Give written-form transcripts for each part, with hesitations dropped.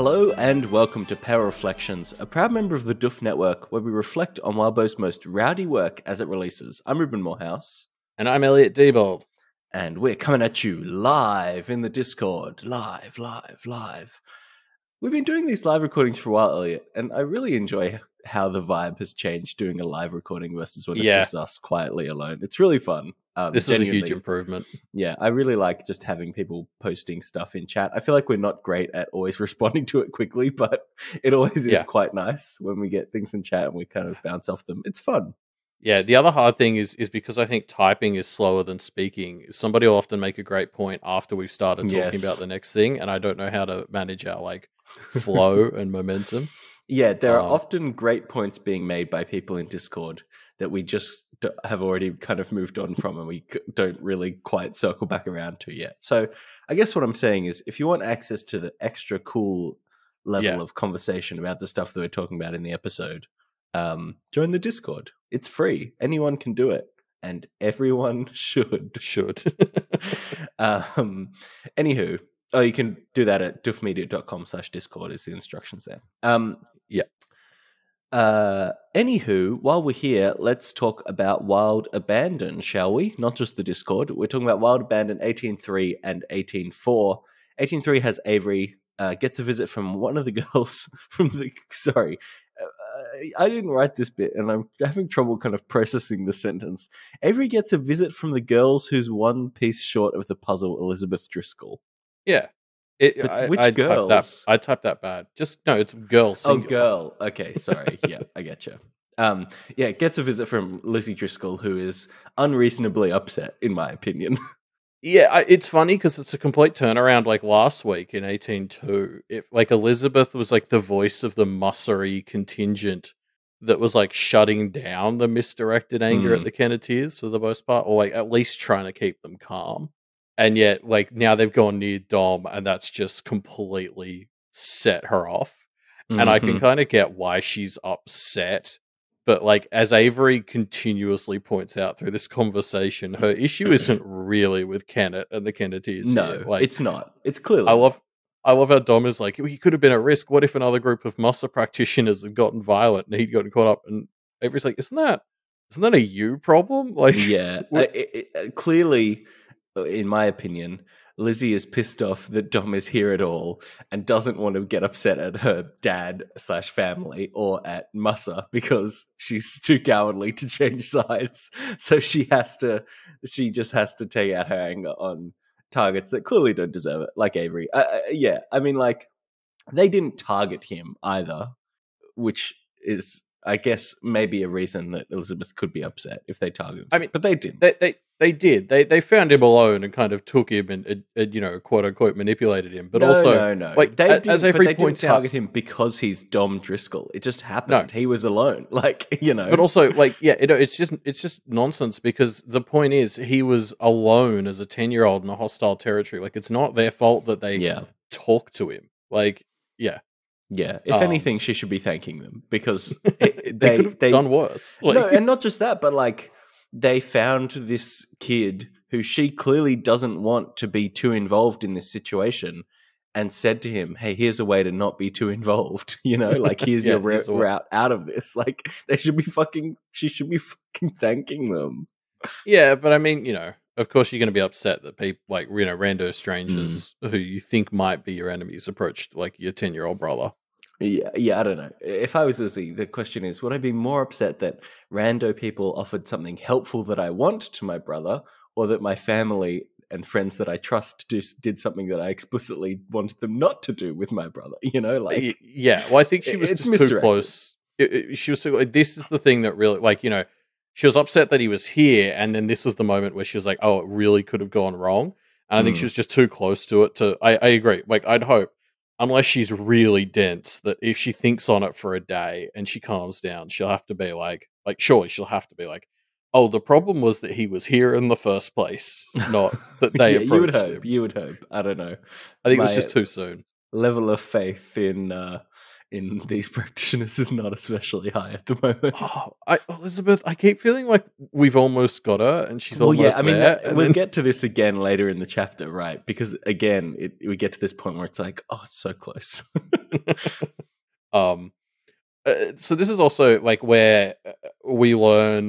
Hello and welcome to Power Reflections, a proud member of the Duff Network where we reflect on Wildbow's most rowdy work as it releases. I'm Ruben Morehouse. And I'm Elliot Diebold. And we're coming at you live in the Discord. Live. We've been doing these live recordings for a while, Elliot, and I really enjoy how the vibe has changed doing a live recording versus when it's just us quietly alone. It's really fun. This is a huge improvement. Yeah, I really like just having people posting stuff in chat. I feel like we're not great at always responding to it quickly, but it always is quite nice when we get things in chat and we kind of bounce off them. It's fun. Yeah, the other hard thing is because I think typing is slower than speaking. Somebody will often make a great point after we've started talking about the next thing, and I don't know how to manage our flow and momentum. Yeah, there are often great points being made by people in Discord that we just have already kind of moved on from and we don't really quite circle back around to yet. So I guess what I'm saying is if you want access to the extra cool level of conversation about the stuff that we're talking about in the episode, join the Discord. It's free. Anyone can do it. And everyone should. Anywho, you can do that at duffmedia.com/Discord is the instructions there. Anywho, while we're here, let's talk about Wild Abandon, shall we? Not just the Discord. We're talking about Wild Abandon 18.3 and 18.4. 18.3 has Avery, gets a visit from one of the girls from the... Sorry. I didn't write this bit, and I'm having trouble kind of processing the sentence. Avery gets a visit from the girls who's one piece short of the puzzle, Elizabeth Driscoll. Yeah. Which girls? I typed that bad. It's girls. Singular. Oh, girl. Okay, sorry. Yeah, I get you. Gets a visit from Lizzie Driscoll, who is unreasonably upset, in my opinion. Yeah, it's funny because it's a complete turnaround. Like last week in 18.2, if Elizabeth was the voice of the Mussery contingent that was shutting down the misdirected anger at the Kenneteers for the most part, or at least trying to keep them calm. And yet, now they've gone near Dom, and that's just completely set her off. And I can kind of get why she's upset. But, as Avery continuously points out through this conversation, her issue isn't really with Kennett and the Kenneteers. No, it's not. It's clearly I love how Dom is he could have been at risk. What if another group of Musser practitioners had gotten violent and he'd gotten caught up? And Avery's isn't that a you problem? Clearly... In my opinion, Lizzie is pissed off that Dom is here at all and doesn't want to get upset at her dad/family or at Musser because she's too cowardly to change sides. So she just has to take out her anger on targets that clearly don't deserve it, like Avery. They didn't target him either, which is, I guess, maybe a reason that Elizabeth could be upset if they targeted him. But they didn't. They did. They found him alone and kind of took him and quote unquote manipulated him. But no. They didn't target him because he's Dom Driscoll. It just happened. No. He was alone. But also, it's just nonsense because the point is he was alone as a 10-year-old in a hostile territory. It's not their fault that they talk to him. Yeah. If anything, she should be thanking them because they could have done worse. No, and not just that, but they found this kid who she clearly doesn't want to be too involved in this situation and said to him, hey, here's a way to not be too involved. Here's your route out of this. She should be fucking thanking them. Yeah, but of course you're going to be upset that people rando strangers who you think might be your enemies approached your 10-year-old brother. Yeah, I don't know. If I was Lizzie, the question is, would I be more upset that rando people offered something helpful that I want to my brother, or that my family and friends that I trust did something that I explicitly wanted them not to do with my brother? Yeah. Well, I think she was just too close. She was too. This is the thing that really, she was upset that he was here, and then this was the moment where she was oh, it really could have gone wrong. And I think she was just too close to it. I agree. I'd hope. Unless she's really dense, that if she thinks on it for a day and she calms down, she'll have to be surely she'll have to be oh, the problem was that he was here in the first place, not that they approached him. You would hope. I don't know. I think it was just too soon. Level of faith in these practitioners is not especially high at the moment. Elizabeth, I keep feeling we've almost got her, and she's almost there. We'll get to this again later in the chapter, right? Because again, we get to this point where it's oh, it's so close. um, so this is also like where we learn,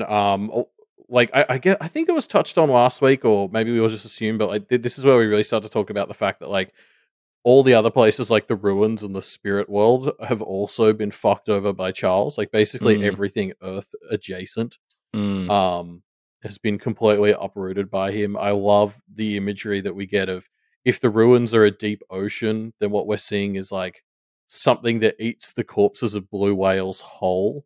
like I think it was touched on last week, or maybe we all just assumed, but like this is where we really start to talk about the fact that like all the other places, like the ruins and the spirit world, have also been fucked over by Charles. Like basically Mm, everything Earth adjacent mm, um, has been completely uprooted by him. I love the imagery that we get of if the ruins are a deep ocean, then what we're seeing is like something that eats the corpses of blue whales whole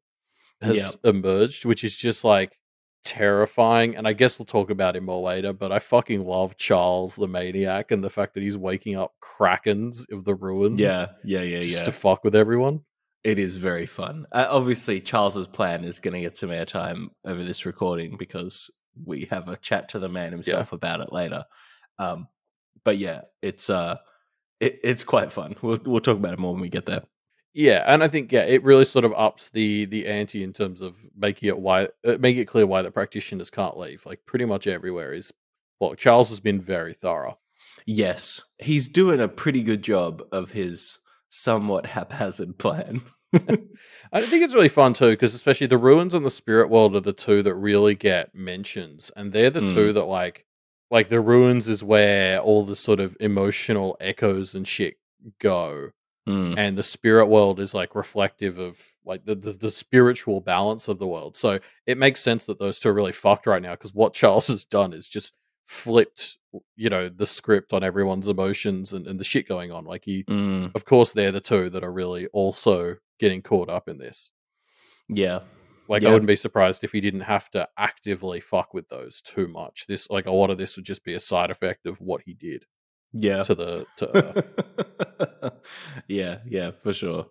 yeah. has emerged, which is just like terrifying. And I guess we'll talk about him more later, but I fucking love Charles the Maniac and the fact that he's waking up krakens of the ruins Yeah, yeah, yeah, just to yeah. fuck with everyone. It is very fun. Obviously, Charles's plan is going to get some airtime over this recording because we have a chat to the man Yeah. himself about it later. Um, but yeah, it's quite fun. We'll talk about it more when we get there. Yeah, and I think it really sort of ups the ante in terms of making it clear why the practitioners can't leave. Like pretty much everywhere is. Well, Charles has been very thorough. Yes, he's doing a pretty good job of his somewhat haphazard plan. I think it's really fun too, because especially the ruins and the spirit world are the two that really get mentions, and they're the two Mm, that like the ruins is where all the sort of emotional echoes and shit go, mm, and the spirit world is like reflective of like the spiritual balance of the world. So it makes sense that those two are really fucked right now because what Charles has done is just flipped, the script on everyone's emotions and the shit going on. Like mm. of course, they're the two that are really also getting caught up in this. Yeah, Like I yeah, wouldn't be surprised if he didn't have to actively fuck with those too much. This like a lot of this would just be a side effect of what he did yeah. to Earth. Yeah, yeah, for sure.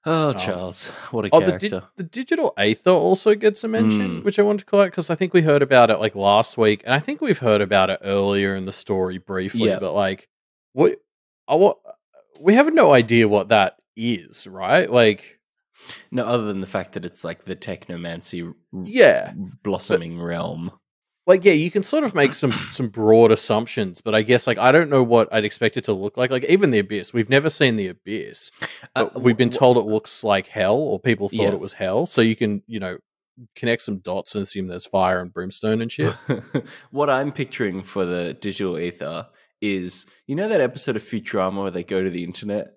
Oh, Um, Charles, what a Oh, character. the digital aether also gets a mention, Mm, which I wanted to call out because I think we heard about it like last week, and I think we've heard about it earlier in the story briefly. yeah. But like, what? What? We have no idea what that is, right? Like, No, other than the fact that it's like the technomancy yeah, but blossoming realm. like, yeah, you can sort of make some broad assumptions, but I guess like I don't know what I'd expect it to look like. Like even the abyss, we've never seen the abyss, but we've been told it looks like hell, or people thought yeah. it was hell. So you can connect some dots and assume there's fire and brimstone and shit. What I'm picturing for the digital ether is, that episode of Futurama where they go to the internet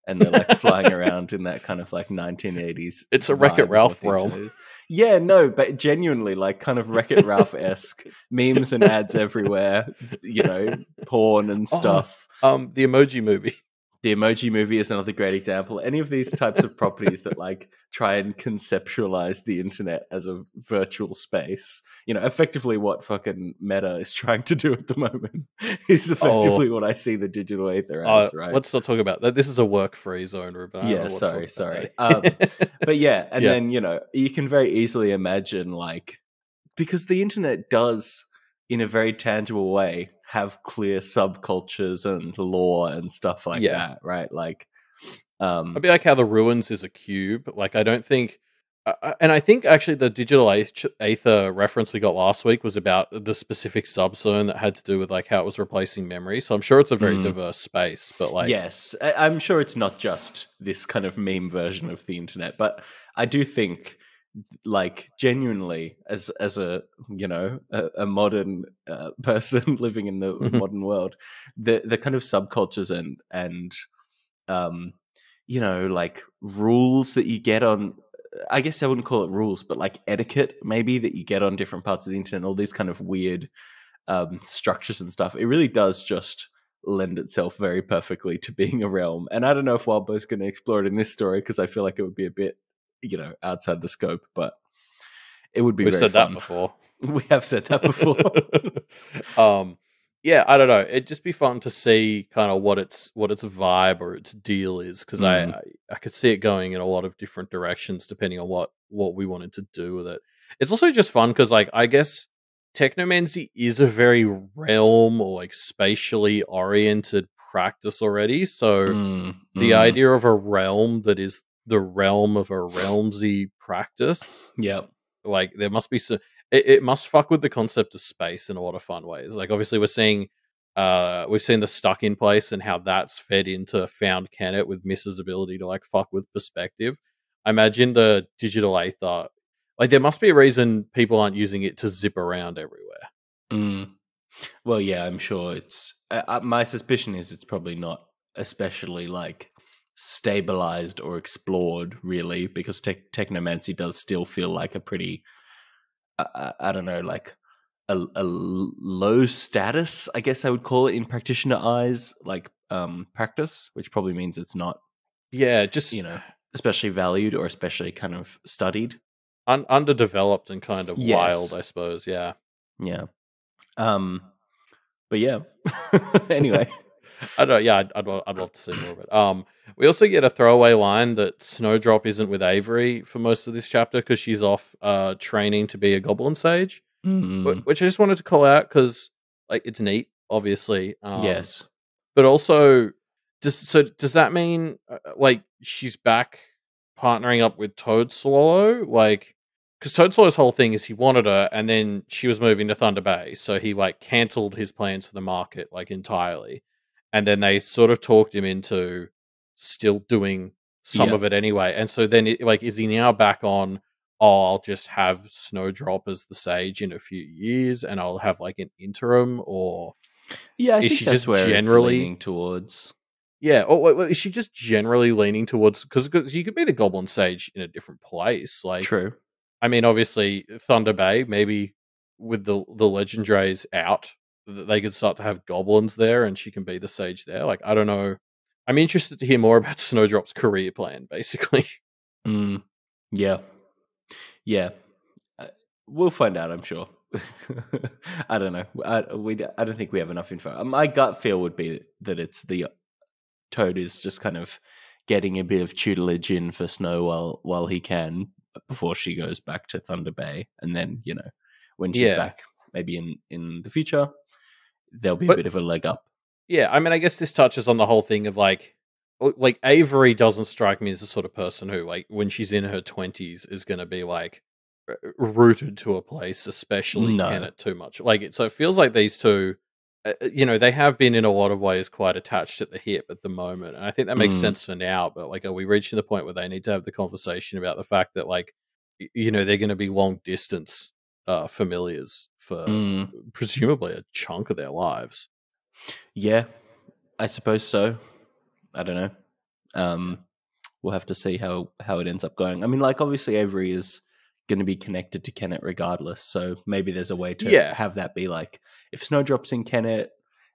and they're like flying around in that kind of like 1980s It's a Wreck It vibe of what Ralph the realm. internet is. Yeah, no, but genuinely like kind of Wreck It Ralph esque memes and ads everywhere, porn and Oh, stuff. the Emoji Movie. The Emoji Movie is another great example. Any of these types of properties that like try and conceptualize the internet as a virtual space, effectively what fucking Meta is trying to do at the moment is Oh, effectively what I see the digital ether as, right? let's not talk about that. This is a work-free zone, Ruben. I don't Yeah, know what to talk sorry. about. But yeah, and Yeah, then, you can very easily imagine like, because the internet does in a very tangible way have clear subcultures and lore and stuff like yeah. that, right? Like, I'd be like how the ruins is a cube. Like I don't think, and I think actually the digital aether reference we got last week was about the specific subzone that had to do with like how it was replacing memory. So I'm sure it's a very mm, diverse space, but like, yes, I'm sure it's not just this kind of meme version of the internet, but I do think, like, genuinely, as a modern person living in the modern world, the kind of subcultures and like rules that you get on. I guess I wouldn't call it rules, but like etiquette, maybe, that you get on different parts of the internet, all these kind of weird structures and stuff. It really does just lend itself very perfectly to being a realm. And I don't know if Wildbow's going to explore it in this story because I feel like it would be a bit, outside the scope, but it would be we've very said that fun. before. We have said that before. um, yeah, I don't know. It'd just be fun to see kind of what its vibe or its deal is because Mm, I could see it going in a lot of different directions depending on what we wanted to do with it. It's also just fun because like I guess technomancy is a very realm or like spatially oriented practice already. So mm, the mm. idea of a realm that is the realm of a realmsy practice, Yeah. like there must be some. It must fuck with the concept of space in a lot of fun ways. Like obviously we're seeing We've seen the stuck in place and how that's fed into found Kennet with Miss's ability to like fuck with perspective. I imagine the digital Aether, like there must be a reason people aren't using it to zip around everywhere. Mm. Well, yeah, I'm sure it's. My suspicion is it's probably not especially like stabilized or explored, really, because technomancy does still feel like a pretty, I don't know, like a low status, I guess I would call it in practitioner eyes, like practice, which probably means it's not, Yeah, just you know, especially valued or especially kind of studied. underdeveloped and kind of wild, Yes. I suppose. Yeah. Yeah. Um. But yeah. Anyway. I don't know. Yeah, I'd love to see more of it. We also get a throwaway line that Snowdrop isn't with Avery for most of this chapter because she's off training to be a Goblin Sage, Mm, which I just wanted to call out because like it's neat, obviously. yes. But also, does that mean like she's back partnering up with Toad Swallow? Like, because Toad Swallow's whole thing is he wanted her, and then she was moving to Thunder Bay, so he like cancelled his plans for the market like entirely, and then they sort of talked him into still doing some Yeah. of it anyway. And so then, like, is he now back on? Oh, I'll just have Snowdrop as the sage in a few years, and I'll have like an interim, or Yeah, I is think she that's just where it's generally leaning towards. yeah, or is she just generally leaning towards because you could be the Goblin Sage in a different place? Like, True. I mean, obviously Thunder Bay, maybe with the legendaries out, they could start to have goblins there, and she can be the sage there. Like, I don't know. I'm interested to hear more about Snowdrop's career plan, basically. Mm, yeah. Yeah. Uh, we'll find out, I'm sure. I don't know. I don't think we have enough info. My gut feel would be that it's the Toad is just kind of getting a bit of tutelage in for Snow while he can before she goes back to Thunder Bay, and then when she's Yeah, back, maybe in the future, there'll be a but bit of a leg up. yeah, I mean, I guess this touches on the whole thing of like Avery doesn't strike me as the sort of person who, like, when she's in her 20s, is going to be like rooted to a place, especially No. Kennet too much. So it feels like these two, they have been in a lot of ways quite attached at the hip at the moment, and I think that makes Mm, sense for now. But like, are we reaching the point where they need to have the conversation about the fact that like, they're going to be long distance familiars for mm. presumably a chunk of their lives? Yeah, I suppose so. I don't know. Yeah. We'll have to see how it ends up going. I mean, like obviously Avery is going to be connected to Kennet regardless, so maybe there's a way to Yeah, have that be like if Snowdrop's in Kennet,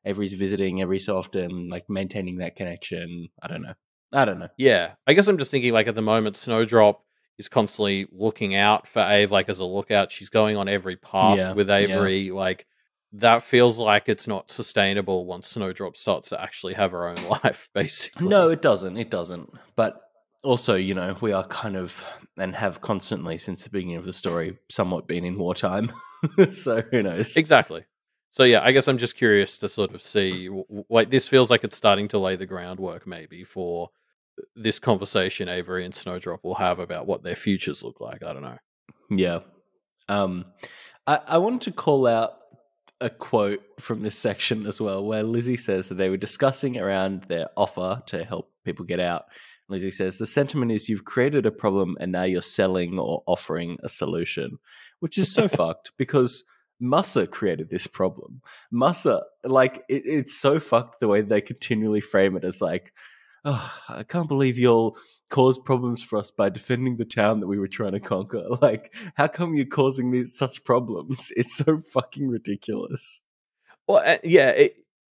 Avery's visiting every so often, like maintaining that connection. I don't know. I don't know. yeah. I guess I'm just thinking like at the moment, Snowdrop is constantly looking out for Ave, like as a lookout. She's going on every path Yeah, with yeah. Avery. Like that feels like it's not sustainable once Snowdrop starts to actually have her own life, No, basically. it doesn't. It doesn't. But also, we are kind of and have constantly since the beginning of the story somewhat been in wartime. So who knows? Exactly. So yeah, I guess I'm just curious to sort of see like this feels like it's starting to lay the groundwork maybe for this conversation Avery and Snowdrop will have about what their futures look like. I don't know. Yeah. Um, I wanted to call out a quote from this section as well, where Lizzie says that they were discussing around their offer to help people get out. Lizzie says, the sentiment is you've created a problem and now you're selling or offering a solution, which is so fucked because Musa created this problem. Musa, like, it's so fucked the way they continually frame it as like, oh, I can't believe you'll cause problems for us by defending the town that we were trying to conquer. Like, how come you're causing these such problems? It's so fucking ridiculous. Well, yeah,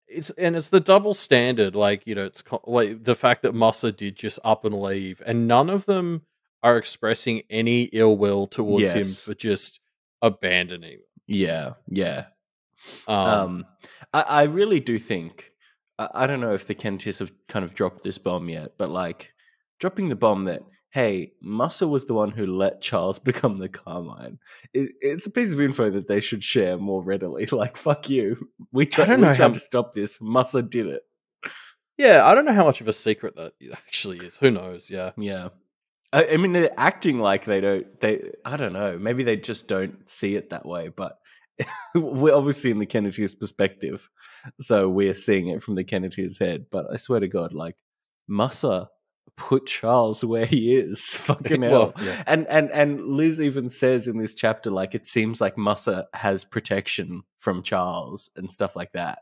it's the double standard. Like it's like the fact that Musa did just up and leave, and none of them are expressing any ill will towards him Yes. for just abandoning. Yeah. Yeah. Um, Um, I really do think I don't know if the Kentis have kind of dropped this bomb yet, but like dropping the bomb that hey, Musa was the one who let Charles become the Carmine. It's a piece of info that they should share more readily. Like fuck you, I don't we know tried how. to stop this. Musa did it. Yeah, I don't know how much of a secret that it actually is. Who knows? Yeah. Yeah. I mean, they're acting like they don't. I don't know. Maybe they just don't see it that way. But we're obviously in the Kennedy's perspective. So we're seeing it from the Kenneteer's head. But I swear to God, like Musser put Charles where he is. Fucking Well, hell. yeah. And Liz even says in this chapter, like, it seems like Musser has protection from Charles and stuff like that.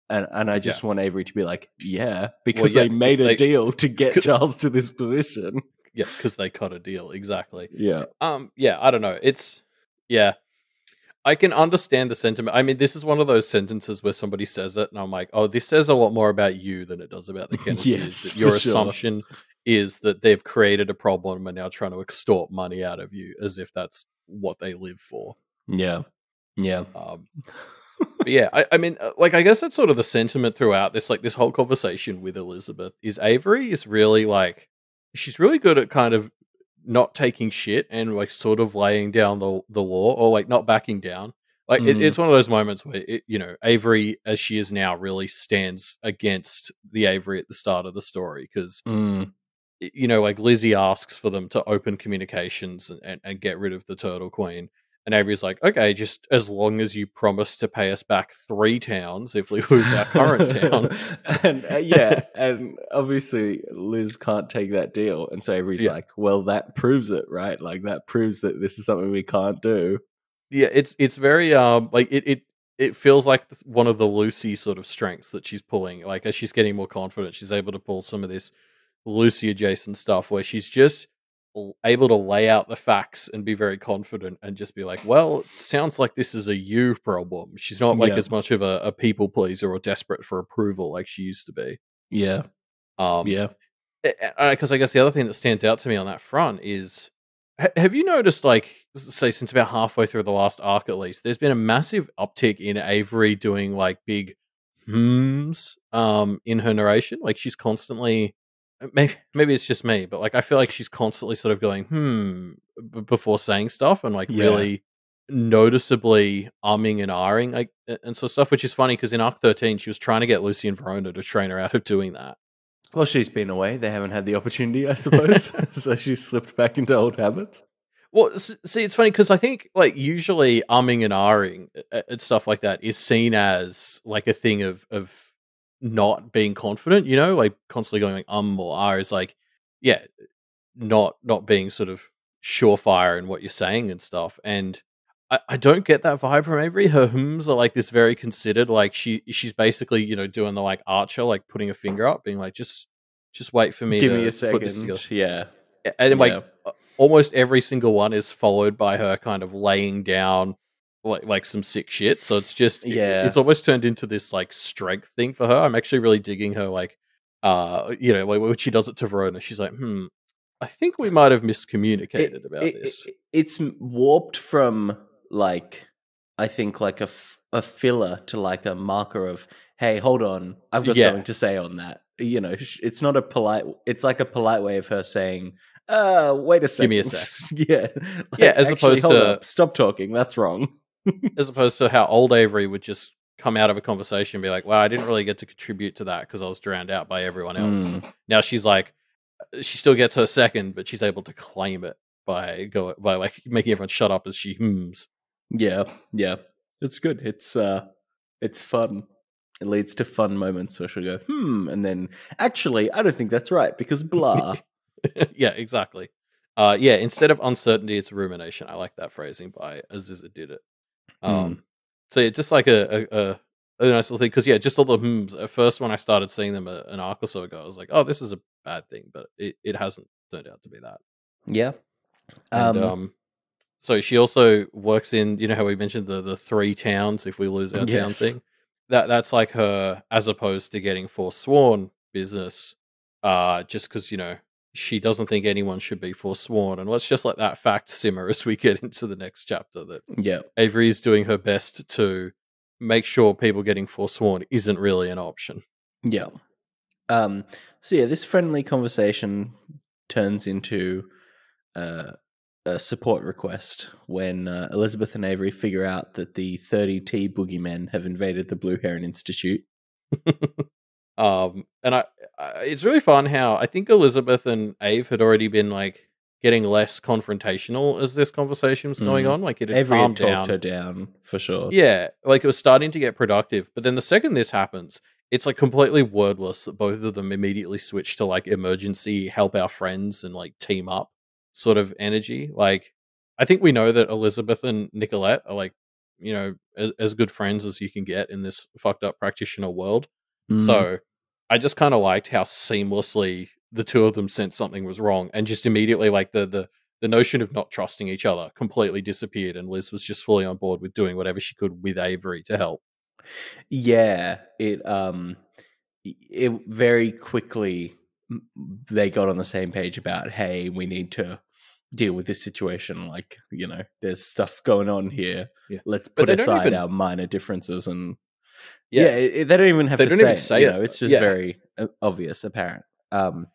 And I just want Avery to be like, yeah, because they made a deal to get Charles to this position. Yeah, because they cut a deal, exactly. Yeah. Yeah, I don't know. I can understand the sentiment. I mean, this is one of those sentences where somebody says it, and I'm like, oh, this says a lot more about you than it does about the Kenneteers. Yes, that your for sure. assumption is that they've created a problem and now trying to extort money out of you, as if that's what they live for. Yeah. Yeah. But yeah, I mean, like, I guess that's sort of the sentiment throughout this, like, this whole conversation with Elizabeth is Avery is really, like, she's really good at kind of not taking shit and, like, sort of laying down the law, or, like, not backing down. Like, it's one of those moments where, Avery, as she is now, really stands against the Avery at the start of the story, because, like, Lizzie asks for them to open communications and get rid of the Turtle Queen. And Avery's like, okay, just as long as you promise to pay us back 3 towns if we lose our current town. And and obviously Liz can't take that deal. And so Avery's like, well, that proves it, right? Like, that proves that this is something we can't do. Yeah, it's very, like, it feels like one of the Lucy sort of strengths that she's pulling. Like, as she's getting more confident, she's able to pull some of this Lucy adjacent stuff where she's just able to lay out the facts and be very confident and just be like, well, it sounds like this is a you problem. She's not like as much of a people pleaser or desperate for approval like she used to be. Yeah. Because I guess the other thing that stands out to me on that front is, have you noticed, like, say, since about halfway through the last arc at least, there's been a massive uptick in Avery doing, like, big hmms in her narration? Like, she's constantly, maybe it's just me, but, like, I feel like she's constantly sort of going before saying stuff, and, like, really noticeably umming and ahhing, like, and so stuff, which is funny because in arc 13 she was trying to get Lucy and Verona to train her out of doing that. Well, she's been away. They haven't had the opportunity, I suppose. So she's slipped back into old habits. Well, see, it's funny because I think, like, usually umming and ahhing and stuff like that is seen as, like, a thing of not being confident, like, constantly going like or ah is like, yeah, not being sort of surefire in what you're saying and stuff. And I don't get that vibe from Avery. Her hums are like this very considered, like, she's basically, doing the, like, Archer, like, putting a finger up, being like, just wait for me Give to me a put this second. together. Yeah. And like, almost every single one is followed by her kind of laying down like some sick shit. So it's just, it's almost turned into this, like, strength thing for her. I'm actually really digging her, like, like, when she does it to Verona, she's like, I think we might have miscommunicated about this. It's warped from, like, I think, like, a filler to, like, a marker of, hey, hold on, I've got something to say on that. It's not a polite, it's like a polite way of her saying, wait a second. Give me a sec. As opposed to stop talking, that's wrong. As opposed to how old Avery would just come out of a conversation and be like, well, I didn't really get to contribute to that because I was drowned out by everyone else. Now she's like, she still gets her second, but she's able to claim it by like making everyone shut up as she hums. Yeah. It's good. It's fun. It leads to fun moments where she'll go, and then, actually, I don't think that's right, because blah. Yeah, exactly. Instead of uncertainty, it's rumination. I like that phrasing by Aziza did it. So yeah, just like a nice little thing, because just all the hmms. At first, when I started seeing them an arc or so ago, I was like, oh, this is a bad thing, but it hasn't turned out to be that. Yeah. And so she also works in, how we mentioned the 3 towns if we lose our town thing. That's like her, as opposed to getting forsworn business, just because, she doesn't think anyone should be forsworn. And let's just let that fact simmer as we get into the next chapter, that Avery is doing her best to make sure people getting forsworn isn't really an option. Yeah. So this friendly conversation turns into a support request when Elizabeth and Avery figure out that the 30T boogeymen have invaded the Blue Heron Institute. And it's really fun how I think Elizabeth and Ave had already been, like, getting less confrontational as this conversation was going on. Like, it had Avery had calmed talked down. her down for sure. Yeah, like, it was starting to get productive, but then the second this happens, it's, like, completely wordless that both of them immediately switch to, like, emergency, help our friends, and, like, team up sort of energy. Like, I think we know that Elizabeth and Nicolette are, like, as good friends as you can get in this fucked up practitioner world. Mm. So, I just kinda liked how seamlessly the two of them sensed something was wrong, and just immediately, like, the notion of not trusting each other completely disappeared, and Liz was just fully on board with doing whatever she could with Avery to help. Yeah, it very quickly they got on the same page about, hey, we need to deal with this situation. Like, there's stuff going on here. Yeah, Let's but put aside our minor differences and yeah, they don't even have they to don't even say it. say it. It's just Yeah, very obvious, apparent. and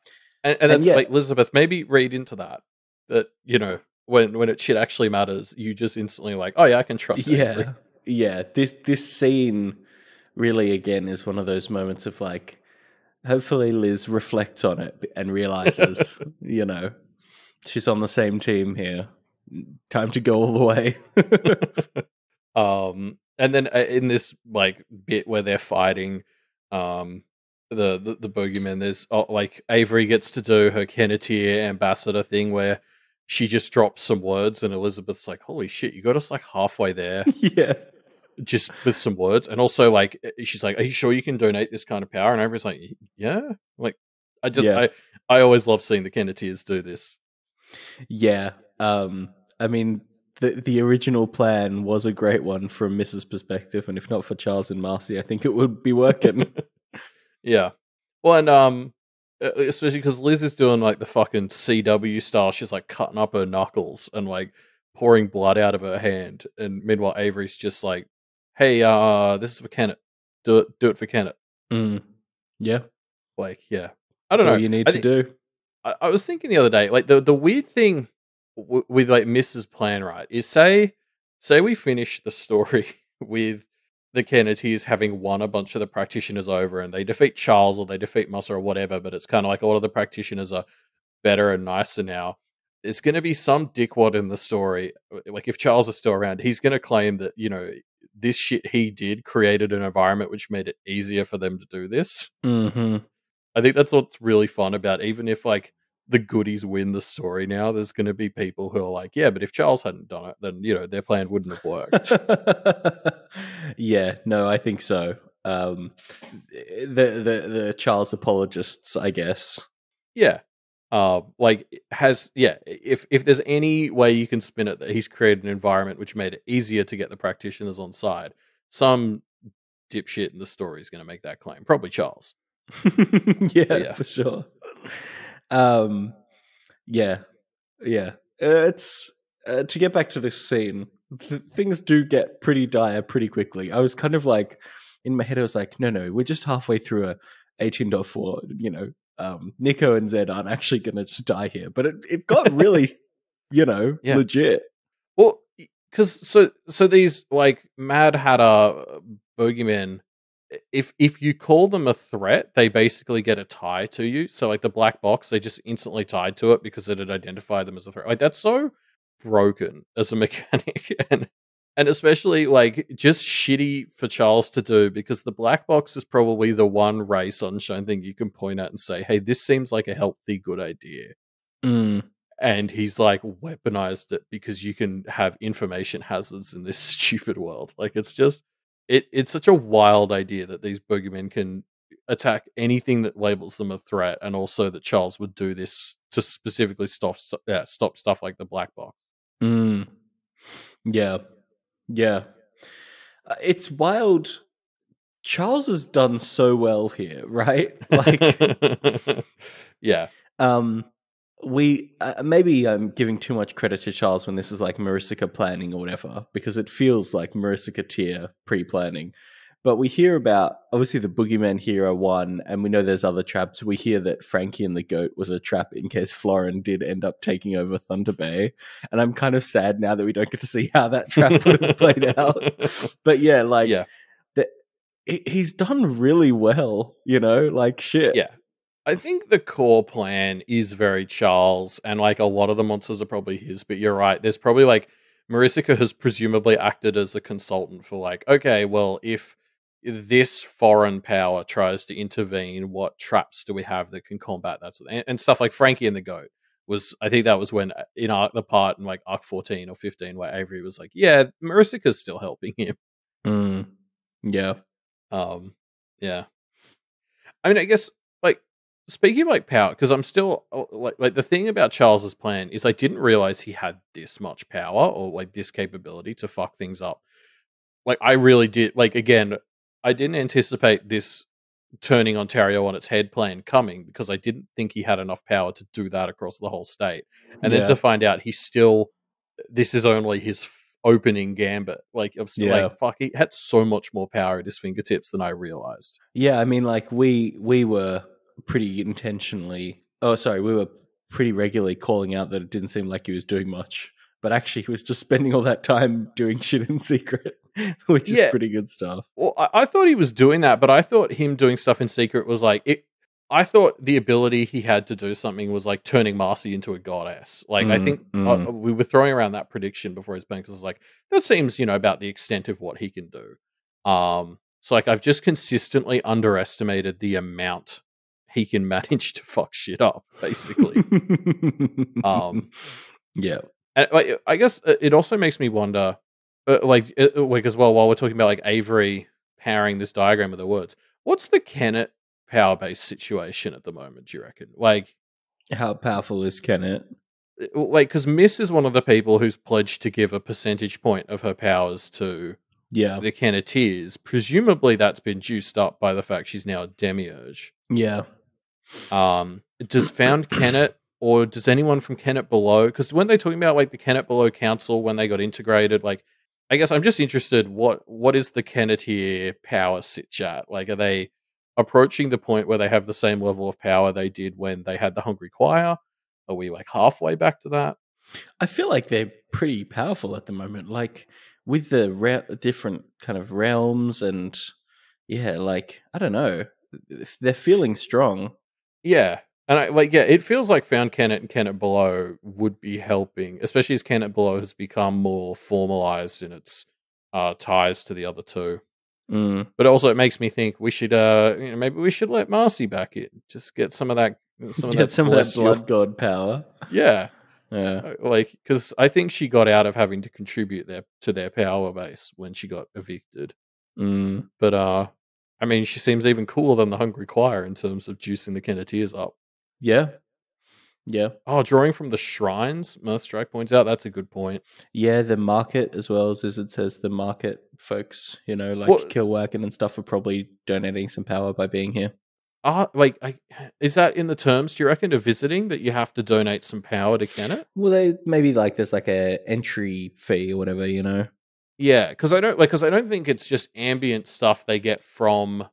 And that's yeah, like Elizabeth. Maybe read into that when it shit actually matters, you just instantly like, oh yeah, I can trust Avery. yeah. This scene really again is one of those moments of like, hopefully Liz reflects on it and realizes, she's on the same team here. Time to go all the way. And then in this like bit where they're fighting, the boogeyman, there's like Avery gets to do her Kenneteer ambassador thing where she just drops some words, and Elizabeth's like, "Holy shit, you got us like halfway there." Yeah. Just with some words, and also like she's like, "Are you sure you can donate this kind of power?" And Avery's like, "Yeah." Like, Yeah. I always love seeing the Kenneteers do this. Yeah. I mean, the original plan was a great one from Mrs. perspective, and if not for Charles and Marcy, I think it would be working. Yeah. Well, and especially because Liz is doing like the fucking CW style. She's like cutting up her knuckles and like pouring blood out of her hand, and meanwhile Avery's just like, "Hey, this is for Kenneth. Do it for Kenneth." Yeah. Like, yeah, I don't That's all know. you need to do. I was thinking the other day, like the weird thing with like Mrs. Plan, right, is say we finish the story with the Kennedys having won a bunch of the practitioners over, and they defeat Charles or they defeat Musser or whatever, but it's kind of like all of the practitioners are better and nicer now. There's going to be some dickwad in the story, like if Charles is still around, he's going to claim that this shit he did created an environment which made it easier for them to do this. Mm-hmm. I think that's what's really fun about, even if like the goodies win the story now, there's going to be people who are like, yeah, but if Charles hadn't done it, then their plan wouldn't have worked. Yeah, no, I think so. The Charles apologists, I guess. Yeah. If there's any way you can spin it that he's created an environment which made it easier to get the practitioners on side, some dipshit in the story is going to make that claim. Probably Charles. Yeah, for sure. Yeah. It's to get back to this scene, things do get pretty dire pretty quickly. I was kind of like, in my head, I was like, no, we're just halfway through a 18.4. Nico and Zed aren't actually going to just die here, but it got really, legit. Well, because so these like Mad Hatter bogeymen, if you call them a threat, they basically get a tie to you. So like the black box, they just instantly tied to it because it had identified them as a threat. Like that's so broken as a mechanic, and especially like just shitty for Charles to do, because the black box is probably the one ray sunshine thing you can point at and say, hey, this seems like a healthy, good idea. And he's like weaponized it because you can have information hazards in this stupid world. Like it's just it's such a wild idea that these boogeymen can attack anything that labels them a threat, and also that Charles would do this to specifically stop stuff like the black box. Yeah. It's wild. Charles has done so well here, right? Like, yeah. We maybe I'm giving too much credit to Charles when this is like Marisica planning or whatever, because it feels like Marisica tier pre-planning. But we hear about, obviously, the Boogeyman Hero one, and we know there's other traps. We hear that Frankie and the Goat was a trap in case Florin did end up taking over Thunder Bay. And I'm kind of sad now that we don't get to see how that trap would have played out. But yeah, he's done really well, like shit. Yeah. I think the core plan is very Charles, and like a lot of the monsters are probably his. But you're right. There's probably like Marisica has presumably acted as a consultant for like, okay, well, if this foreign power tries to intervene, what traps do we have that can combat that? And stuff like Frankie and the Goat was. I think that was when in the part in like Arc 14 or 15 where Avery was like, yeah, Marisica's still helping him. Mm. Yeah. Um, yeah. I mean, I guess like speaking of like power, because I'm still like the thing about Charles's plan is I didn't realize he had this much power or like this capability to fuck things up. Like I really did. Like again, I didn't anticipate this turning Ontario on its head plan coming because I didn't think he had enough power to do that across the whole state. And then Yeah. to find out he's still this is only his opening gambit. Like I'm still Yeah. like fuck. He had so much more power at his fingertips than I realized. Yeah, I mean, like we were pretty intentionally. Oh, sorry, we were pretty regularly calling out that it didn't seem like he was doing much, but actually, he was just spending all that time doing shit in secret, which is Yeah, pretty good stuff. well, I thought he was doing that, but I thought him doing stuff in secret was like it. I thought the ability he had to do something was like turning Marcy into a goddess. Like I think we were throwing around that prediction before his ban because it's like that seems about the extent of what he can do. So like I've just consistently underestimated the amount he can manage to fuck shit up, basically. Yeah, And, like, I guess it also makes me wonder, like as well, while we're talking about like Avery powering this diagram of the words, what's the Kennet power base situation at the moment? Do you reckon? how powerful is Kennet? Like, because Miss is one of the people who's pledged to give a percentage point of her powers to Yeah, the Kenneteers. Presumably, that's been juiced up by the fact she's now a demiurge. yeah. Does found Kennet or does anyone from Kennet Below? Because when they're talking about like the Kennet Below Council when they got integrated, like I guess I'm just interested what is the Kennetier power sit at? Like, are they approaching the point where they have the same level of power they did when they had the Hungry Choir? Are we like halfway back to that? I feel like they're pretty powerful at the moment, like with the different kind of realms, and yeah, like I don't know, they're feeling strong. Yeah. And it feels like Found Kennet and Kennet Below would be helping, especially as Kennet Below has become more formalized in its ties to the other two. Mm. But also, it makes me think we should, maybe we should let Marcy back in, just get some of that, Get some of that celestial, blood god power. yeah, Yeah. because I think she got out of having to contribute to their power base when she got evicted. Mm. But I mean, she seems even cooler than the Hungry Choir in terms of juicing the Kenneteers up. Yeah. Yeah. Oh, drawing from the shrines, Mirth Strike points out that's a good point. Yeah, the market as well as it says the market folks, like What Killwagon and stuff are probably donating some power by being here. is that in the terms? Do you reckon to visiting that you have to donate some power to Kennet? Well, they maybe like there's like a entry fee or whatever, Yeah, because I don't think it's just ambient stuff they get from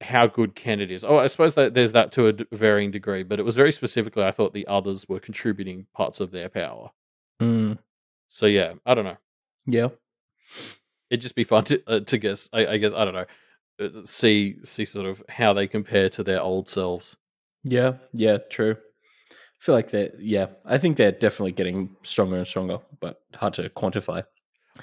how good Kennet is. Oh, I suppose that there's that to a varying degree, but it was very specifically. I thought the others were contributing parts of their power. Mm. So yeah, I don't know. Yeah. It'd just be fun to guess. I guess I don't know. See sort of how they compare to their old selves. Yeah. Yeah. True. I feel like I think they're definitely getting stronger and stronger, but hard to quantify.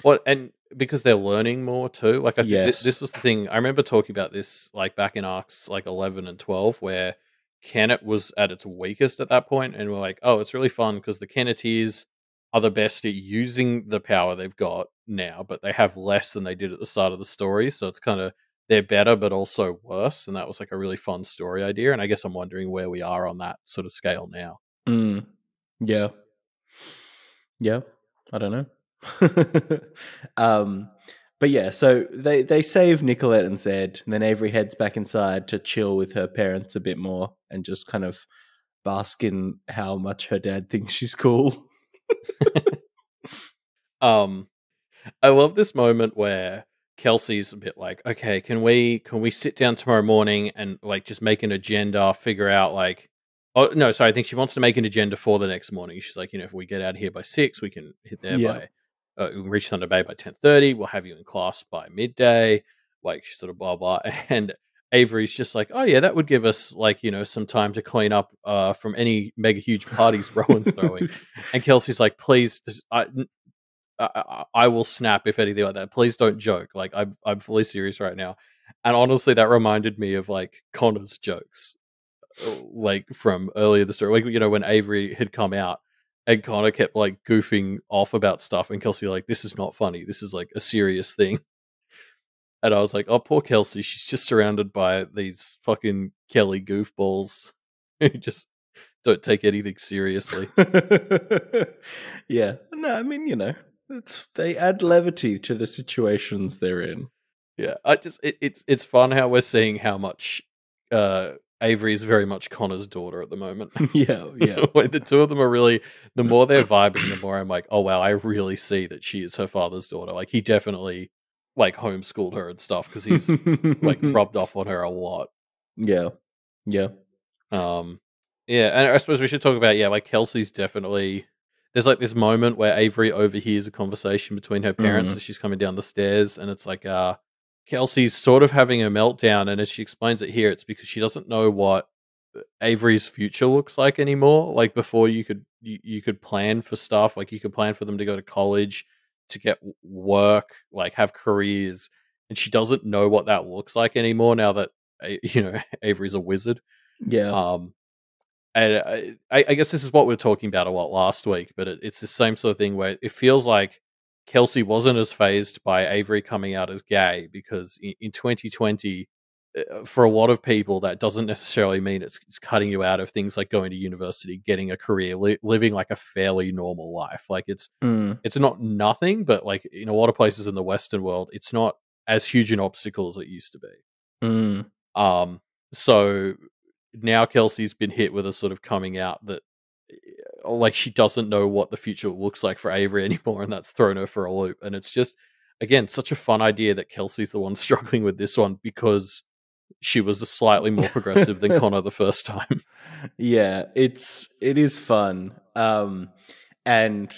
Well, and because they're learning more too. Like I think Yes. this was the thing. I remember talking about this like back in arcs like 11 and 12, where Kennet was at its weakest at that point, and we're like, oh, it's really fun because the Kenneteers are the best at using the power they've got now, but they have less than they did at the start of the story. So it's kind of they're better, but also worse. And that was like a really fun story idea. And I guess I'm wondering where we are on that sort of scale now. Mm. Yeah. Yeah. I don't know. But yeah, so they save Nicolette and Zed, and then Avery heads back inside to chill with her parents a bit more and just kind of bask in how much her dad thinks she's cool. I love this moment where Kelsey's a bit like, okay, can we sit down tomorrow morning and like just make an agenda, figure out like, oh no, sorry, I think she wants to make an agenda for the next morning. She's like, if we get out of here by 6, we can hit there Yeah. by, we can reach Thunder Bay by 10:30. We'll have you in class by midday. Like she sort of blah blah, and Avery's just like, oh yeah, that would give us like, some time to clean up from any mega huge parties Rowan's throwing. And Kelsey's like, please, I will snap if anything like that. Please don't joke. Like I'm fully serious right now. And honestly, that reminded me of like Connor's jokes, like from earlier the story. Like, when Avery had come out and Connor kept like goofing off about stuff, and Kelsey like, this is not funny. This is like a serious thing. And I was like, oh, poor Kelsey. She's just surrounded by these fucking Kelly goofballs who just don't take anything seriously. Yeah. No, I mean, they add levity to the situations they're in. Yeah, it's fun how we're seeing how much Avery is very much Connor's daughter at the moment. Yeah. Like, the two of them are really, the more they're vibing, the more I'm like, oh wow, I really see that she is her father's daughter. Like, he definitely like homeschooled her and stuff because he's like rubbed off on her a lot. Yeah. Yeah, and I suppose we should talk about, like Kelsey's definitely, there's like this moment where Avery overhears a conversation between her parents as she's coming down the stairs, and it's like Kelsey's sort of having a meltdown, and as she explains it here, it's because she doesn't know what Avery's future looks like anymore. Like, before you could plan for stuff, like you could plan for them to go to college, to get work, like have careers, and she doesn't know what that looks like anymore now that Avery's a wizard. Yeah. And I guess this is what we were talking about a lot last week, but it's the same sort of thing where it feels like Kelsey wasn't as phased by Avery coming out as gay, because in 2020, for a lot of people, that doesn't necessarily mean it's cutting you out of things like going to university, getting a career, living like a fairly normal life. Like, it's not nothing, but like in a lot of places in the Western world, it's not as huge an obstacle as it used to be. So now Kelsey's been hit with a sort of coming out that like she doesn't know what the future looks like for Avery anymore, and that's thrown her for a loop. And it's just, again, such a fun idea that Kelsey's the one struggling with this one because she was a slightly more progressive than Connor the first time. Yeah, it is fun. And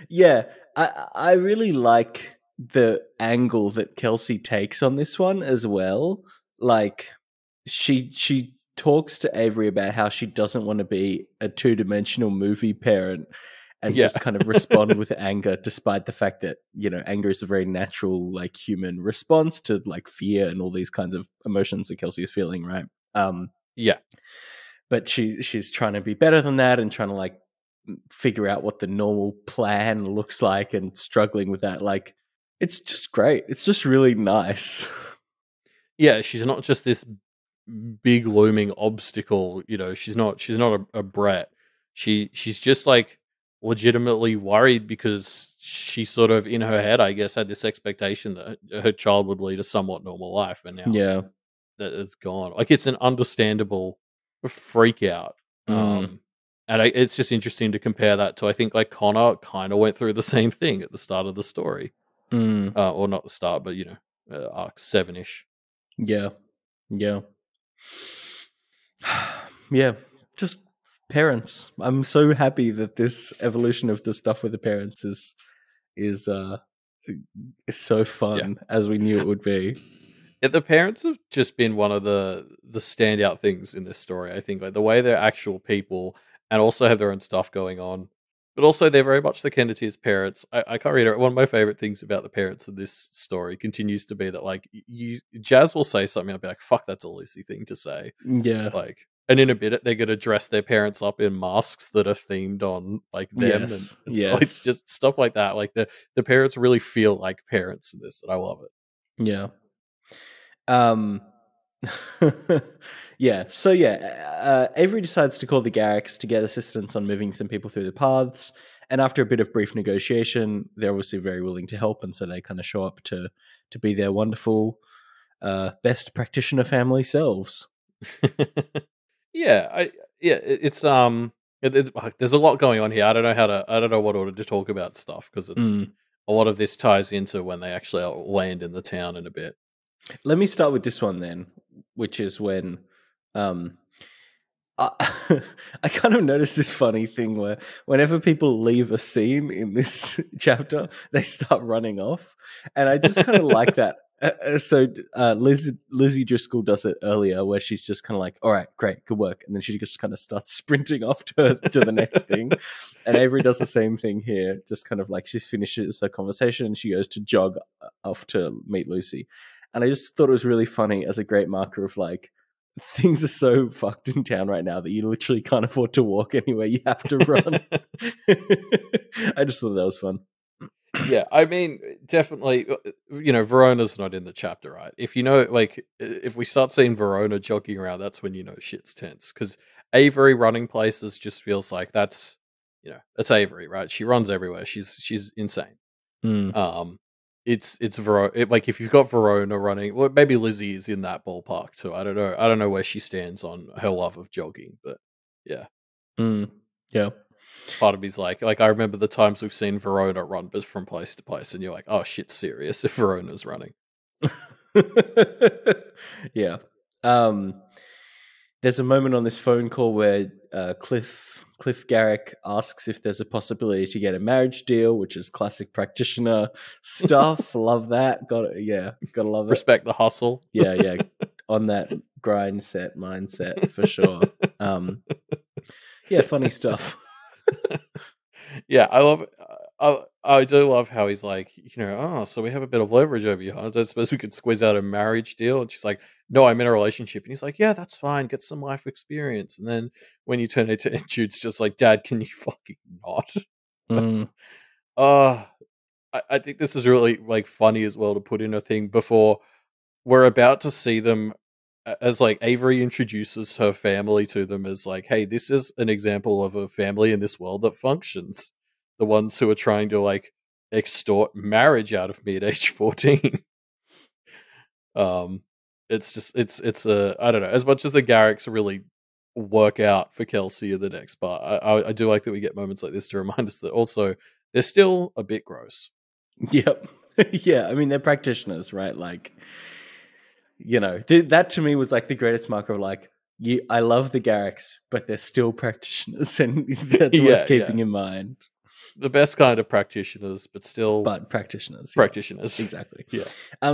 yeah, I really like the angle that Kelsey takes on this one as well. Like, she talks to Avery about how she doesn't want to be a two-dimensional movie parent, and just kind of respond with anger, despite the fact that, anger is a very natural, like, human response to like fear and all these kinds of emotions that Kelsey is feeling, right? But she's trying to be better than that, and trying to like figure out what the normal plan looks like, and struggling with that. Like, it's just great. It's just really nice. Yeah, she's not just this big looming obstacle. She's not a brat. She's just like legitimately worried, because she sort of, in her head, I guess, had this expectation that her child would lead a somewhat normal life, and now that it's gone. Like, it's an understandable freak out. And it's just interesting to compare that to, I think, like Connor kind of went through the same thing at the start of the story, or not the start, but arc 7-ish. Yeah. Yeah, just parents. I'm so happy that this evolution of the stuff with the parents is so fun, as we knew it would be. Yeah, the parents have just been one of the standout things in this story. I think, like, the way they're actual people and also have their own stuff going on, but also they're very much the Kenneteers' parents. I can't read it. One of my favorite things about the parents of this story continues to be that, like, Jazz will say something, I'll be like, fuck, that's a Lucy thing to say. Yeah. Like, and in a bit, they're going to dress their parents up in masks that are themed on like them. Yes. And it's just stuff like that. Like, the parents really feel like parents in this, and I love it. Yeah. Yeah. So Avery decides to call the Garricks to get assistance on moving some people through the paths. And after a bit of brief negotiation, they're obviously very willing to help, and so they kind of show up to be their wonderful best practitioner family selves. It's there's a lot going on here. I don't know what order to talk about stuff, because it's a lot of this ties into when they actually land in the town in a bit. Let me start with this one then, which is when I kind of noticed this funny thing where whenever people leave a scene in this chapter, they start running off. And I just kind of like that Lizzie Driscoll does it earlier, where she's just kind of like, "All right, great, good work," and then she just kind of starts sprinting off to the next thing. And Avery does the same thing here, just kind of like she finishes her conversation and she goes to jog off to meet Lucy. And I just thought it was really funny as a great marker of like things are so fucked in town right now that you literally can't afford to walk anywhere; you have to run. I just thought that was fun. Yeah, I mean, definitely, Verona's not in the chapter, right? If you know, like, if we start seeing Verona jogging around, that's when you know shit's tense. Because Avery running places just feels like that's Avery, right? She runs everywhere. She's insane. Mm. It's Verona. Like, if you've got Verona running, well, maybe Lizzie is in that ballpark too. I don't know. I don't know where she stands on her love of jogging, but yeah. Mm. Yeah. Part of me's like I remember the times we've seen Verona run but from place to place, and you're like, oh shit, serious if Verona's running. Yeah. There's a moment on this phone call where Cliff Garrick asks if there's a possibility to get a marriage deal, which is classic practitioner stuff. Love that. Gotta love it. Respect the hustle. Yeah. On that mindset for sure. Yeah, funny stuff. Yeah, I love it. I do love how he's like, so we have a bit of leverage over you. Huh? I don't suppose we could squeeze out a marriage deal. And she's like, no, I'm in a relationship. And he's like, yeah, that's fine. Get some life experience. And then when you turn it to Jude's just like, Dad, can you fucking not? Mm. I think this is really like funny as well to put in a thing before we're about to see them as like Avery introduces her family to them as like, hey, this is an example of a family in this world that functions. The ones who are trying to like extort marriage out of me at age 14. It's just it's a I don't know, as much as the Garricks really work out for Kelsey in the next part. I do like that we get moments like this to remind us that also they're still a bit gross. Yep. Yeah, I mean they're practitioners, right? Like, that to me was like the greatest marker of like, I love the Garricks, but they're still practitioners, and that's worth keeping in mind. The best kind of practitioners, but still practitioners. Practitioners. Yeah. Exactly. Yeah.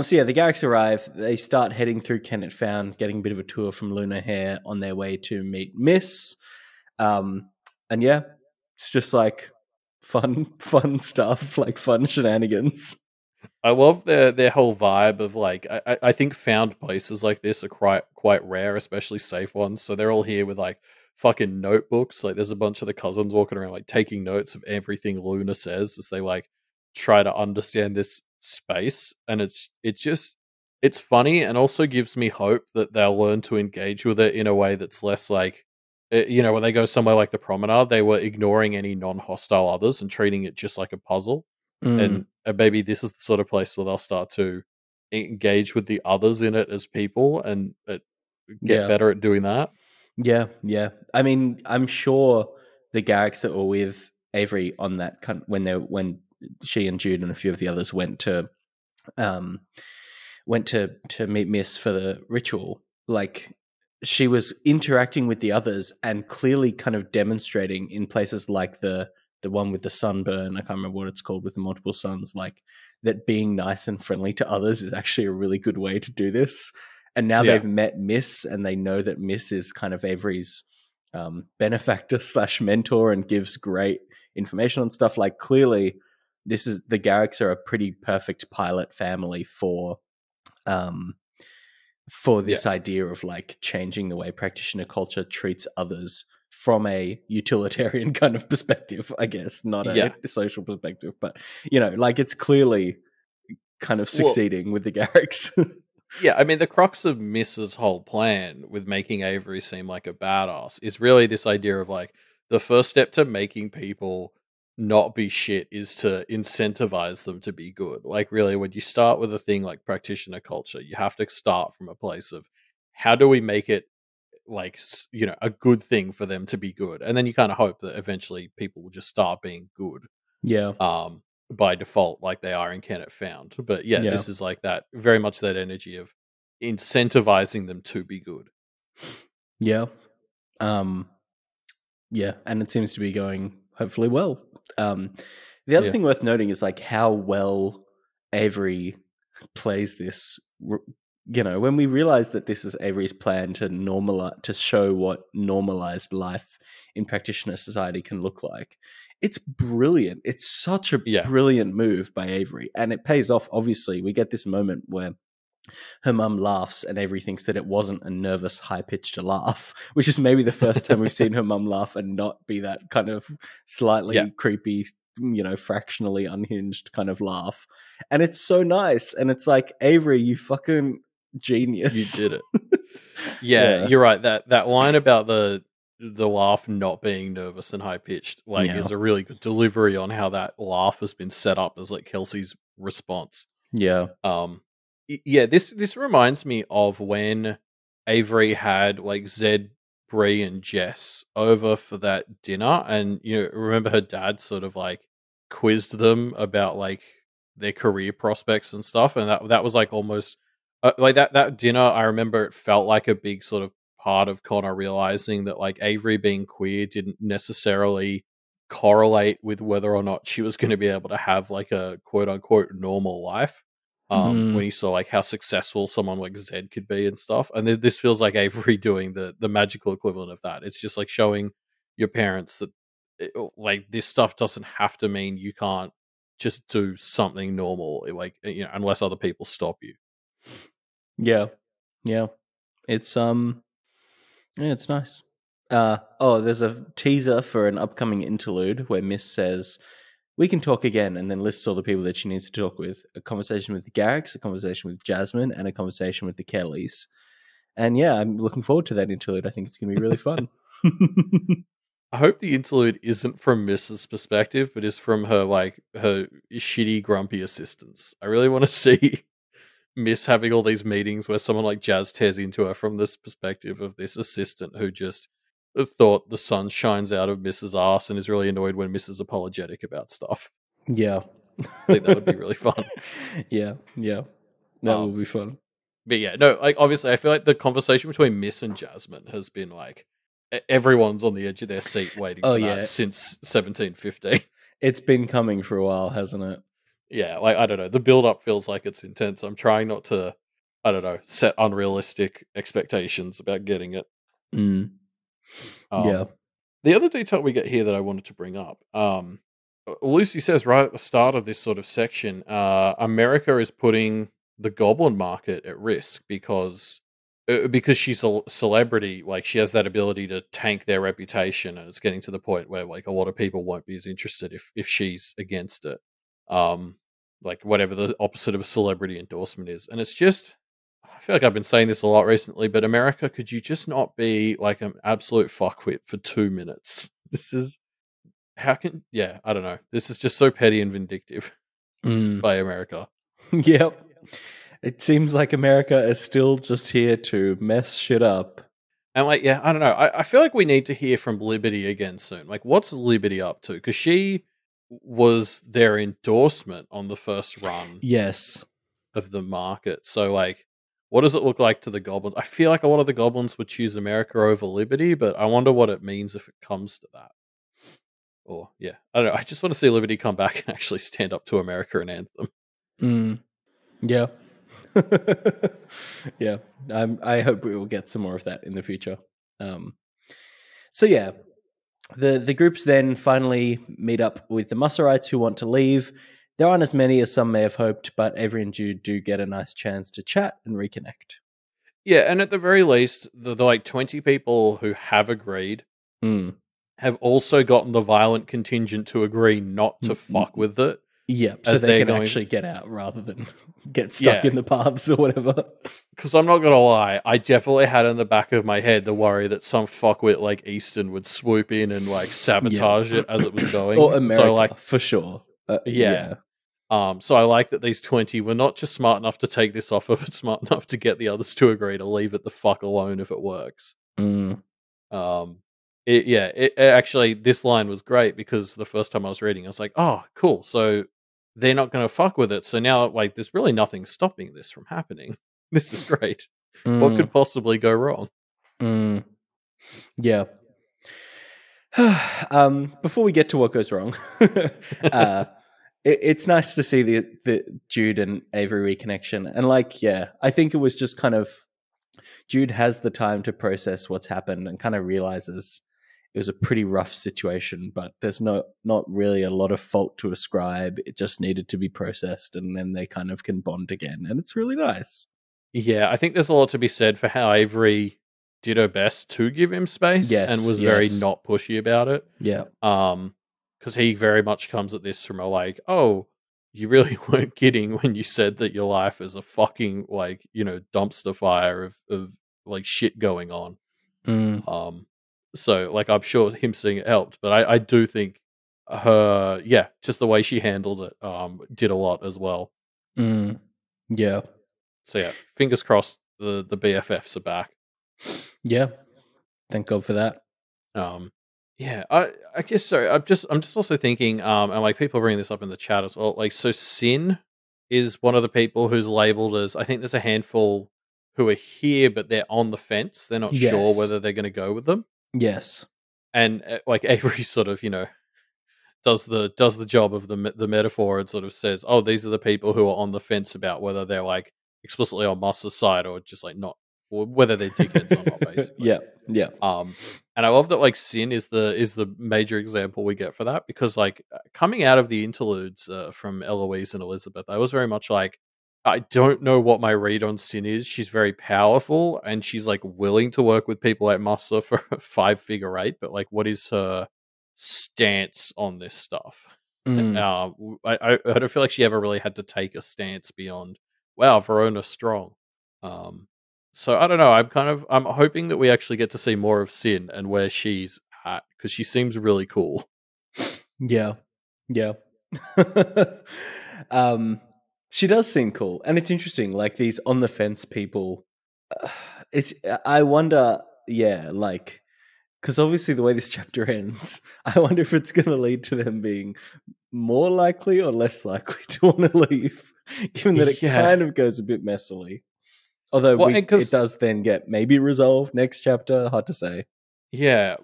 So the Garricks arrive. They start heading through Kennet Found, getting a bit of a tour from Luna Hare on their way to meet Miss. And yeah, it's just like fun stuff, like fun shenanigans. I love their whole vibe of like I think found places like this are quite rare, especially safe ones. So they're all here with like fucking notebooks. Like there's a bunch of the cousins walking around like taking notes of everything Luna says as they like try to understand this space. And it's funny and also gives me hope that they'll learn to engage with it in a way that's less like when they go somewhere like the promenade, they were ignoring any non-hostile others and treating it just like a puzzle. And maybe this is the sort of place where they'll start to engage with the others in it as people and get better at doing that. Yeah. I mean, I'm sure the Garricks that were with Avery on that when she and Jude and a few of the others went to meet Miss for the ritual, like she was interacting with the others and clearly kind of demonstrating in places like the one with the sunburn, I can't remember what it's called, with the multiple suns, like that being nice and friendly to others is actually a really good way to do this. And now they've met Miss and they know that Miss is kind of Avery's benefactor / mentor and gives great information on stuff. Like clearly the Garricks are a pretty perfect pilot family for this idea of like changing the way practitioner culture treats others from a utilitarian kind of perspective, I guess, not a social perspective, but like it's clearly kind of succeeding with the Garricks. Yeah, I mean, the crux of Miss's whole plan with making Avery seem like a badass is really this idea of like the first step to making people not be shit is to incentivize them to be good. Like, really, when you start with a thing like practitioner culture, you have to start from a place of how do we make it like, a good thing for them to be good. And then you kind of hope that eventually people will just start being good. Yeah. By default, like they are in Kennet Found. But this is like that, very much that energy of incentivizing them to be good. Yeah. Yeah, and it seems to be going hopefully well. The other thing worth noting is like how well Avery plays this. When we realize that this is Avery's plan to show what normalized life in practitioner society can look like, it's brilliant. It's such a brilliant move by Avery, and it pays off. Obviously, we get this moment where her mum laughs and Avery thinks that it wasn't a nervous, high-pitched laugh, which is maybe the first time we've seen her mum laugh and not be that kind of slightly creepy, fractionally unhinged kind of laugh. And it's so nice. And it's like, Avery, you fucking genius. You did it. Yeah, you're right. That line about the laugh not being nervous and high pitched, is a really good delivery on how that laugh has been set up as like Kelsey's response. Yeah. This reminds me of when Avery had like Zed, Bree, and Jess over for that dinner, and remember her dad sort of like quizzed them about like their career prospects and stuff, and that was like almost like that dinner. I remember it felt like a big sort of part of Connor realizing that like Avery being queer didn't necessarily correlate with whether or not she was going to be able to have like a quote unquote normal life. When he saw like how successful someone like Zed could be and stuff, and this feels like Avery doing the magical equivalent of that. It's just like showing your parents that like this stuff doesn't have to mean you can't just do something normal, like unless other people stop you. Yeah, it's it's nice. There's a teaser for an upcoming interlude where Miss says, "We can talk again," and then lists all the people that she needs to talk with. A conversation with the Garricks, a conversation with Jasmine, and a conversation with the Kellys. And yeah, I'm looking forward to that interlude. I think it's going to be really fun. I hope the interlude isn't from Mrs.'s perspective, but is from her shitty, grumpy assistants. I really want to see Miss having all these meetings where someone like Jazz tears into her from this perspective of this assistant who just thought the sun shines out of Mrs.'s ass and is really annoyed when Mrs. is apologetic about stuff. Yeah. I think that would be really fun. Yeah. That would be fun. But yeah, no, like obviously I feel like the conversation between Miss and Jasmine has been like everyone's on the edge of their seat waiting for that since 1715. It's been coming for a while, hasn't it? Yeah, like I don't know. The build up feels like it's intense. I'm trying not to, I don't know, set unrealistic expectations about getting it. Yeah. The other detail we get here that I wanted to bring up, Lucy says right at the start of this sort of section, America is putting the goblin market at risk because she's a celebrity. Like she has that ability to tank their reputation, and it's getting to the point where like a lot of people won't be as interested if she's against it. Like whatever the opposite of a celebrity endorsement is, and it's just. I feel like I've been saying this a lot recently, but America, could you just not be like an absolute fuckwit for 2 minutes? This is I don't know. This is just so petty and vindictive by America. Yep. It seems like America is still just here to mess shit up. And like, I don't know. I feel like we need to hear from Liberty again soon. Like, what's Liberty up to? Because she was their endorsement on the first run of the market. So like, what does it look like to the goblins? I feel like a lot of the goblins would choose America over Liberty, but I wonder what it means if it comes to that. Or, I don't know. I just want to see Liberty come back and actually stand up to America and anthem. Yeah. Yeah. I hope we will get some more of that in the future. So, yeah. The groups then finally meet up with the Musserites who want to leave. There aren't as many as some may have hoped, but Avery and Jude do get a nice chance to chat and reconnect. Yeah, and at the very least, the like 20 people who have agreed have also gotten the violent contingent to agree not to fuck with it. Yeah, so they can actually get out rather than get stuck in the paths or whatever. Because I'm not going to lie, I definitely had in the back of my head the worry that some fuckwit like Easton would swoop in and like sabotage it as it was going. Or America, for sure. So I like that these 20 were not just smart enough to take this offer, but smart enough to get the others to agree to leave it the fuck alone if it works. Actually, this line was great because the first time I was reading, I was like, oh, cool. So they're not going to fuck with it. So now, like, there's really nothing stopping this from happening. This is great. What could possibly go wrong? Yeah. Before we get to what goes wrong, it's nice to see the Jude and Avery reconnection. And like, yeah, I think it was just kind of Jude has the time to process what's happened and kind of realizes it was a pretty rough situation, but there's not really a lot of fault to ascribe. It just needed to be processed, and then they kind of can bond again, and it's really nice. Yeah, I think there's a lot to be said for how Avery did her best to give him space and was very not pushy about it. Yeah. Because he very much comes at this from a like, oh, you really weren't kidding when you said that your life is a fucking like, dumpster fire of like shit going on. So like I'm sure him seeing it helped, but I do think her just the way she handled it did a lot as well. Yeah. So yeah, fingers crossed the BFFs are back. Yeah. Thank God for that. Yeah, I guess so. I'm just also thinking, and like people bring this up in the chat as well. Like, so Sin is one of the people who's labeled as, I think there's a handful who are here, but they're on the fence. They're not sure whether they're going to go with them. Yes. And like Avery sort of, does the job of the metaphor and sort of says, oh, these are the people who are on the fence about whether they're like explicitly on Moss's side or just like not, or whether they're dickheads or not, basically. Yeah. And I love that like Sin is the major example we get for that, because like coming out of the interludes from Eloise and Elizabeth, I was very much like, I don't know what my read on Sin is. She's very powerful and she's like willing to work with people like Massa for a 5-figure rate, but like what is her stance on this stuff? I don't feel like she ever really had to take a stance beyond, wow, Verona's strong. So I don't know. I'm hoping that we actually get to see more of Sin and where she's at, because she seems really cool. Yeah. She does seem cool, and it's interesting. Like these on the fence people, I wonder. Yeah, like because obviously the way this chapter ends, I wonder if it's going to lead to them being more likely or less likely to want to leave, given that it kind of goes a bit messily. Although it does then get maybe resolved next chapter. Hard to say. Yeah,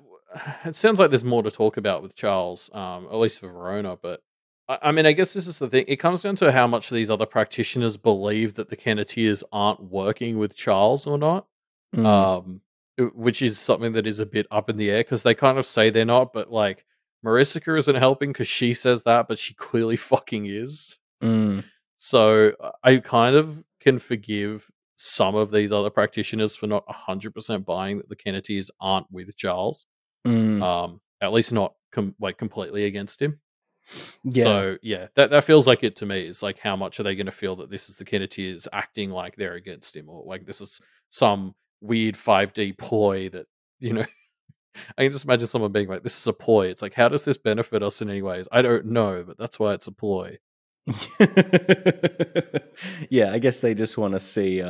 it sounds like there's more to talk about with Charles, at least for Verona. But I mean, I guess this is the thing. It comes down to how much these other practitioners believe that the Kenneteers aren't working with Charles or not. Which is something that is a bit up in the air, because they kind of say they're not, but like Marissa isn't helping because she says that, but she clearly fucking is. So I kind of can forgive some of these other practitioners for not 100% buying that the Kenneteers aren't with Charles. At least not completely against him. Yeah. So yeah, that feels like it to me. Is like, how much are they going to feel that this is the Kenneteers acting like they're against him, or like this is some weird 5D ploy that, I can just imagine someone being like, this is a ploy. It's like, how does this benefit us in any ways? I don't know, but that's why it's a ploy. Yeah, I guess they just want to see,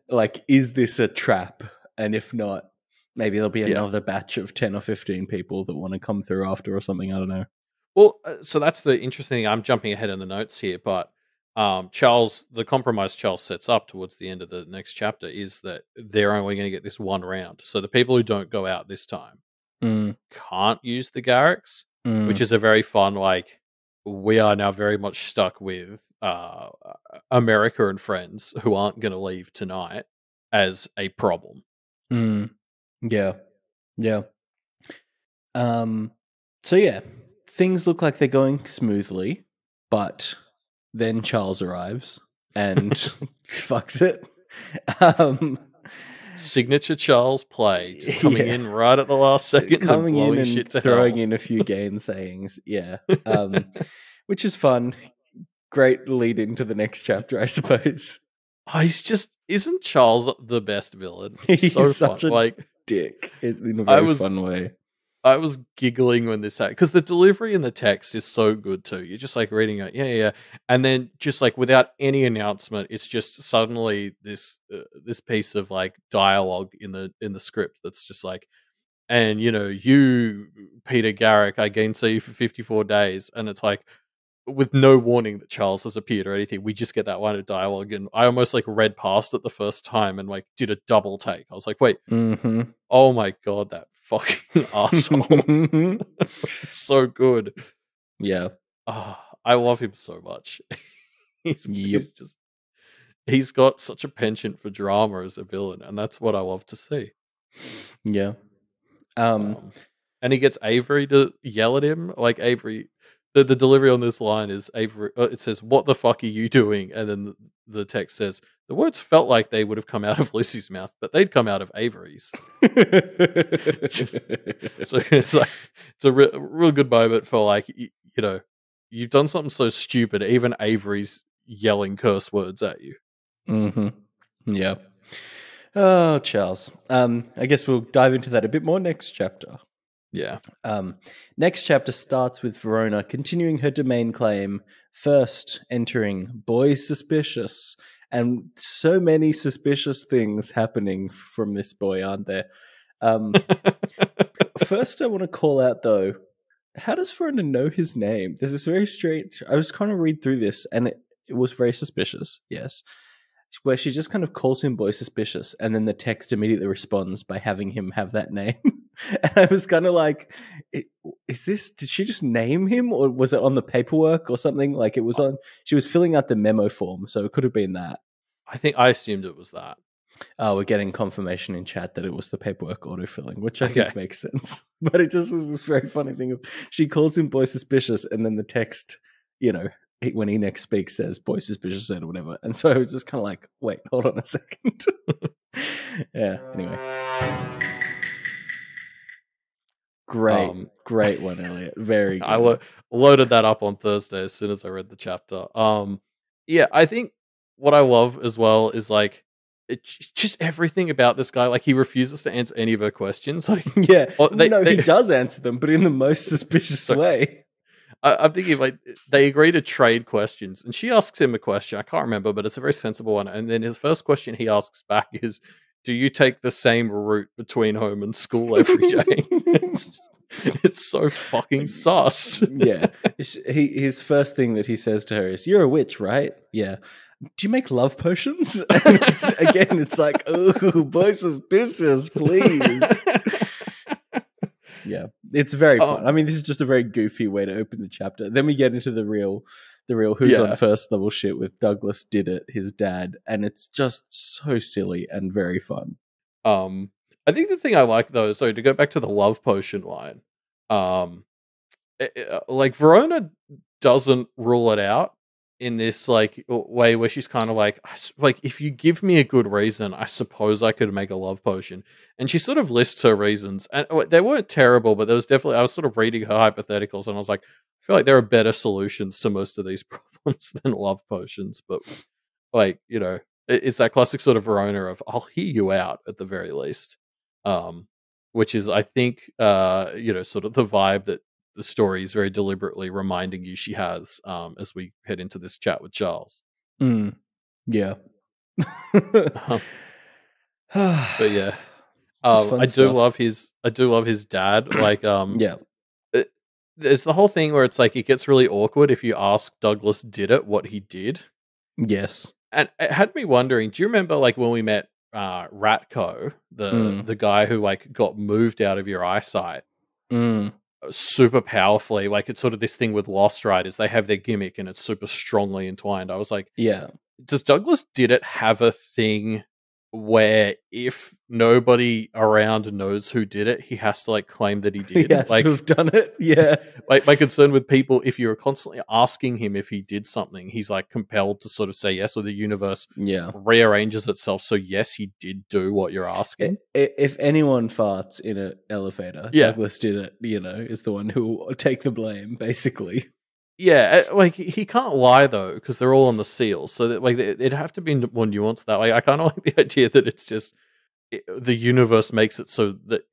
like, is this a trap? And if not, maybe there'll be another batch of 10 or 15 people that want to come through after or something. I don't know. Well, so that's the interesting thing. I'm jumping ahead in the notes here, but the compromise Charles sets up towards the end of the next chapter is that they're only going to get this one round. So the people who don't go out this time can't use the Garricks, which is a very fun, like, we are now very much stuck with America and friends who aren't going to leave tonight as a problem. Yeah. So yeah, things look like they're going smoothly, but then Charles arrives and fucks it. Signature Charles play, just coming in right at the last second, coming in and shit to throwing hell. in a few gainsayings. Yeah, which is fun. Great lead into the next chapter, I suppose. Oh, isn't Charles the best villain? He's so such fun. a dick in a very fun way. I was giggling when this happened, because the delivery in the text is so good too. You're just like reading it, yeah, and then just like without any announcement, it's just suddenly this piece of like dialogue in the script that's just like, and you Peter Garrick, I gainsay you for 54 days, and it's like, with no warning that Charles has appeared or anything, we just get that line of dialogue, and I almost like read past it the first time and like did a double take. I was like, wait, oh my god, that fucking asshole. It's so good. Yeah. Oh, I love him so much. he's Yep. he's just he's got such a penchant for drama as a villain, and that's what I love to see. Yeah. Um. Um, and he gets Avery to yell at him. Like Avery, the delivery on this line is Avery. It says, "What the fuck are you doing?" And then the text says, "The words felt like they would have come out of Lucy's mouth, but they'd come out of Avery's." So it's a real good moment for like you know, you've done something so stupid, even Avery's yelling curse words at you. Mm-hmm. Yeah. Oh, Charles. I guess we'll dive into that a bit more next chapter. Yeah. Next chapter starts with Verona continuing her domain claim, first entering Boy Suspicious. And so many suspicious things happening from this boy, aren't there? First, I want to call out, though, how does Verona know his name? There's this very strange... I was kind of read through this, and it was very suspicious, yes, where she just kind of calls him Boy Suspicious, and then the text immediately responds by having him have that name. And I was kind of like, is this, did she just name him, or was it on the paperwork or something? Like, it was on, she was filling out the memo form, so it could have been that. I assumed it was that. We're getting confirmation in chat that it was the paperwork autofilling, which I Okay. think makes sense. But it just was this very funny thing of, she calls him Boy Suspicious, and then the text, when he next speaks, says Boy Suspicious or whatever. And so I was just kind of like, wait, hold on a second. Yeah, anyway. Great one, Elliot. Very good. I loaded that up on Thursday as soon as I read the chapter. Yeah, I think what I love as well is like just everything about this guy. Like he refuses to answer any of her questions. Like, yeah, he does answer them, but in the most suspicious way. I'm thinking like they agree to trade questions, and she asks him a question. I can't remember, but it's a very sensible one. And then his first question he asks back is, "Do you take the same route between home and school every day?" It's so fucking sus. Yeah. His first thing that he says to her is, "You're a witch, right?" Yeah. "Do you make love potions?" And it's like, "Oh, Boy Suspicious, please." Yeah, it's very fun. I mean, this is just a very goofy way to open the chapter. Then we get into the real who's on first level shit with Douglas did it, his dad, and it's just so silly and very fun. I think the thing I like though, so to go back to the love potion line, like Verona doesn't rule it out in this like way where she's kind of like if you give me a good reason, I suppose I could make a love potion. And she sort of lists her reasons, and they weren't terrible, but there was definitely I was sort of reading her hypotheticals, and I was like, I feel like there are better solutions to most of these problems than love potions. But like it's that classic sort of Verona of I'll hear you out at the very least, which is I think sort of the vibe that the story is very deliberately reminding you she has as we head into this chat with Charles. Yeah. But yeah, I do love his dad. Like, yeah. There's the whole thing where it's like it gets really awkward if you ask Douglas did it what he did. Yes, and it had me wondering. Do you remember like when we met Ratko, the guy who like got moved out of your eyesight? Super powerfully, like it's sort of this thing with Lost Riders. They have their gimmick and it's super strongly entwined. I was like, yeah, does Douglas did it have a thing where if nobody around knows who did it, he has to like claim that he did? He has to have done it. Yeah. Like my concern with people, if you're constantly asking him if he did something, he's like compelled to sort of say yes, or the universe rearranges itself so yes, he did do what you're asking. If anyone farts in an elevator, Douglas did it, is the one who will take the blame, basically. Yeah, like he can't lie though because they're all on the seal, so that, like it'd have to be more nuanced that way. I kind of like the idea that it's just the universe makes it so that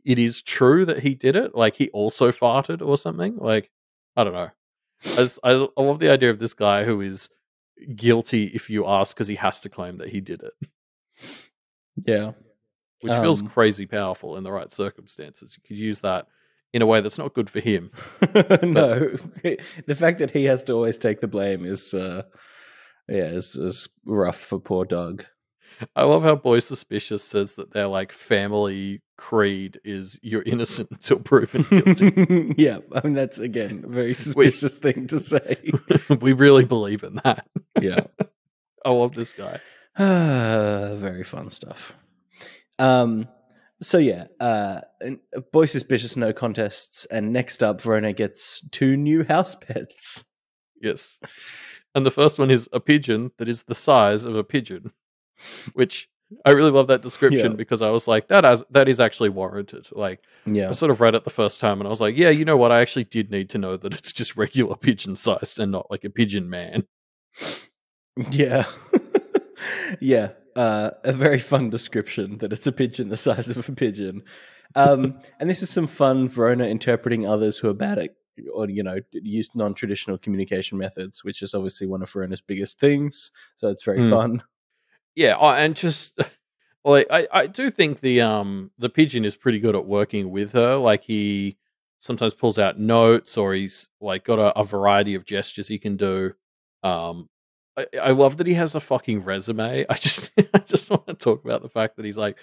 it is true that he did it. Like he also farted or something. Like I don't know. I love the idea of this guy who is guilty if you ask because he has to claim that he did it. Yeah, which feels crazy powerful in the right circumstances. You could use that in a way that's not good for him. No, the fact that he has to always take the blame is rough for poor Doug. I love how Boy Suspicious says that their like family creed is you're innocent until proven guilty. Yeah, I mean that's again a very we suspicious thing to say. we really believe in that. Yeah. I love this guy. Very fun stuff. So yeah, Boy Suspicious, no contests, and next up, Verona gets 2 new house pets. Yes. And the first one is a pigeon that is the size of a pigeon, which I really love that description Yeah. because I was like, that is actually warranted. Like, Yeah. I sort of read it the first time and I was like, yeah, you know what? I actually did need to know that it's just regular pigeon sized and not like a pigeon man. Yeah. Yeah. A very fun description that it's a pigeon the size of a pigeon. And this is some fun Verona interpreting others who are bad at, or, use non-traditional communication methods, which is obviously one of Verona's biggest things. So it's very fun. Yeah. And just, like, I do think the pigeon is pretty good at working with her. Like, he sometimes pulls out notes or he's like got a variety of gestures he can do. I love that he has a fucking resume. I just I just want to talk about the fact that he's got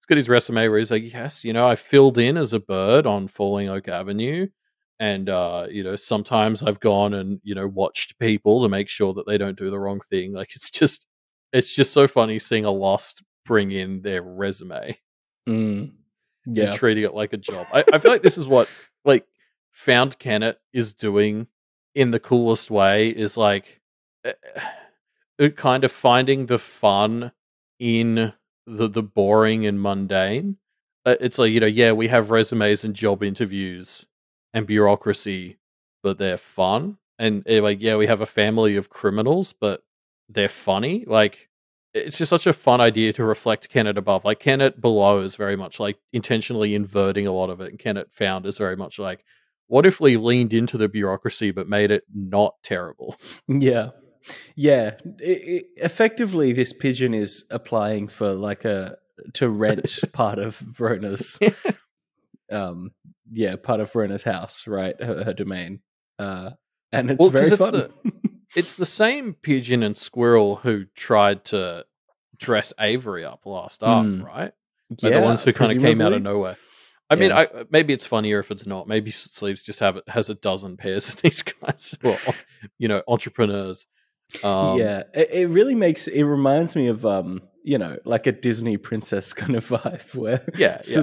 his resume where he's like, yes, I filled in as a bird on Falling Oak Avenue, and sometimes I've gone and watched people to make sure that they don't do the wrong thing. Like it's just so funny seeing a Lost bring in their resume Yeah. and treating it like a job. I feel like this is what like Found Kennet is doing in the coolest way. Is like. Kind of finding the fun in the boring and mundane. It's like, yeah, we have resumes and job interviews and bureaucracy, but they're fun. And like, yeah, we have a family of criminals, but they're funny. Like, it's just such a fun idea to reflect Kennet above. Like, Kennet below is very much like intentionally inverting a lot of it. And Kennet Found is very much like, what if we leaned into the bureaucracy but made it not terrible? Yeah. Yeah, effectively, this pigeon is applying for to rent part of Verona's, part of Verona's house, right? Her domain, and it's very fun. It's the same pigeon and squirrel who tried to dress Avery up last arc, right? Like the ones who kind of came out of nowhere. I mean, maybe it's funnier if it's not. Maybe Sleeves just has a dozen pairs of these guys, well, entrepreneurs. It really reminds me of like a Disney princess kind of vibe where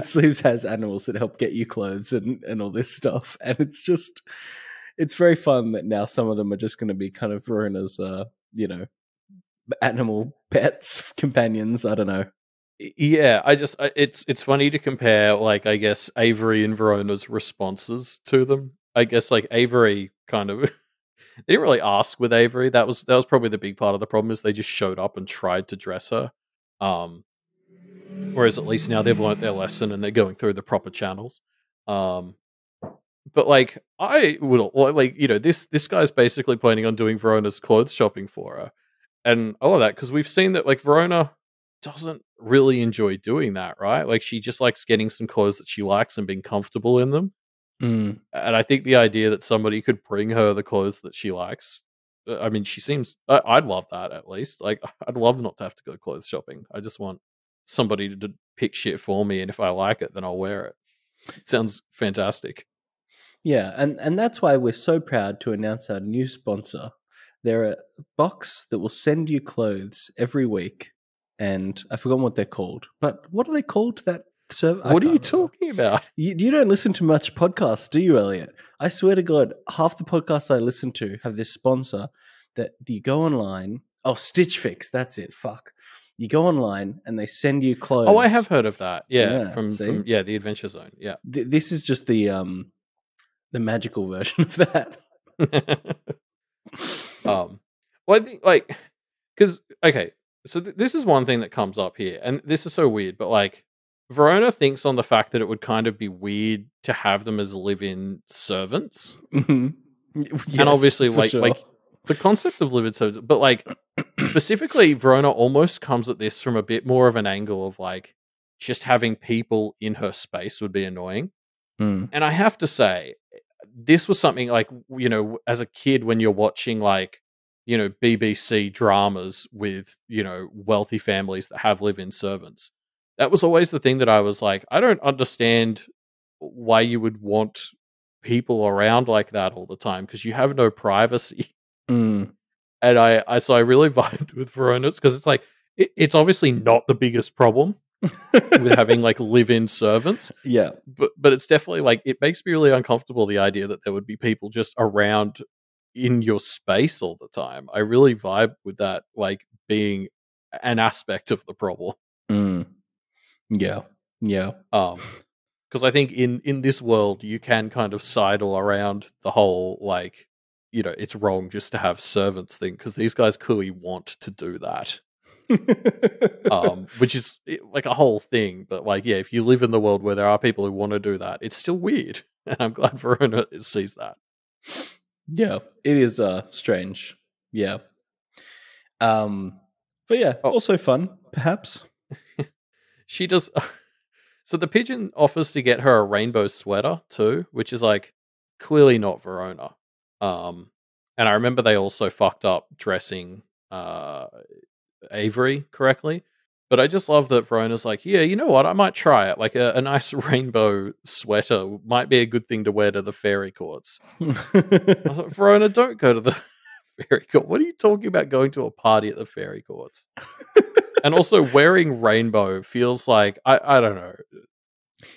Sleeves has animals that help get you clothes and all this stuff, and it's very fun that now some of them are just going to be kind of Verona's animal pets, companions. I don't know. Yeah, it's funny to compare, like, I guess Avery and Verona's responses to them. I guess like Avery kind of they didn't really ask with Avery. That was probably the big part of the problem, is they just showed up and tried to dress her. Whereas at least now they've learnt their lesson and they're going through the proper channels. But like I would like this guy's basically planning on doing Verona's clothes shopping for her, and all of that because we've seen that like Verona doesn't really enjoy doing that, right? Like she just likes getting some clothes that she likes and being comfortable in them. And I think the idea that somebody could bring her the clothes that she likes, I mean, she seems, I'd love that at least. Like, I'd love not to have to go clothes shopping. I just want somebody to pick shit for me, and if I like it, then I'll wear it. It sounds fantastic. Yeah, and that's why we're so proud to announce our new sponsor. They're a box that will send you clothes every week, and I've forgotten what they're called. But what are they called? What are you talking about? You don't listen to much podcasts, do you, Elliot? I swear to God, half the podcasts I listen to have this sponsor that you go online. Oh, Stitch Fix, that's it. Fuck. You go online and they send you clothes. Oh, I have heard of that. Yeah, from the Adventure Zone. Yeah, this is just the magical version of that. Well, I think like because so this is one thing that comes up here, and this is so weird, but like Verona thinks on the fact that it would kind of be weird to have them as live-in servants, Yes, and obviously like the concept of live-in servants, but like specifically Verona almost comes at this from a bit more of an angle of like just having people in her space would be annoying. And I have to say, this was something like, as a kid when you're watching like BBC dramas with, wealthy families that have live-in servants. That was always the thing that I was like, I don't understand why you would want people around like that all the time because you have no privacy. Mm. And so I really vibed with Verona's because it's like, it's obviously not the biggest problem with having like live-in servants. Yeah. But it's definitely like, it makes me really uncomfortable, the idea that there would be people just around in your space all the time. I really vibe with that, like being an aspect of the problem. Mm. Yeah. Yeah. Because I think in this world you can kind of sidle around the whole like, it's wrong just to have servants thing because these guys clearly want to do that. Which is like a whole thing, but like, yeah, if you live in the world where there are people who want to do that, it's still weird, and I'm glad Verona sees that. Yeah, it is strange. Yeah. But yeah, Oh, also fun, perhaps. she does. So the pigeon offers to get her a rainbow sweater too, which is like clearly not Verona. And I remember they also fucked up dressing Avery correctly. But I just love that Verona's like, yeah, you know what? I might try it. Like a nice rainbow sweater might be a good thing to wear to the fairy courts. I was like, Verona, don't go to the fairy court. What are you talking about going to a party at the fairy courts? And also wearing rainbow feels like, I don't know.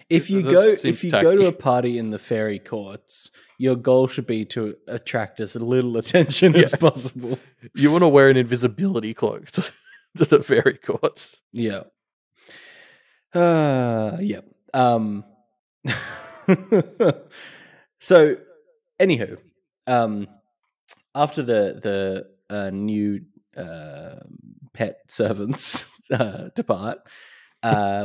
If you go to a party in the fairy courts, your goal should be to attract as little attention as possible. You want to wear an invisibility cloak to the fairy courts. Yeah. Yeah. So, anywho, after the new pet servants depart,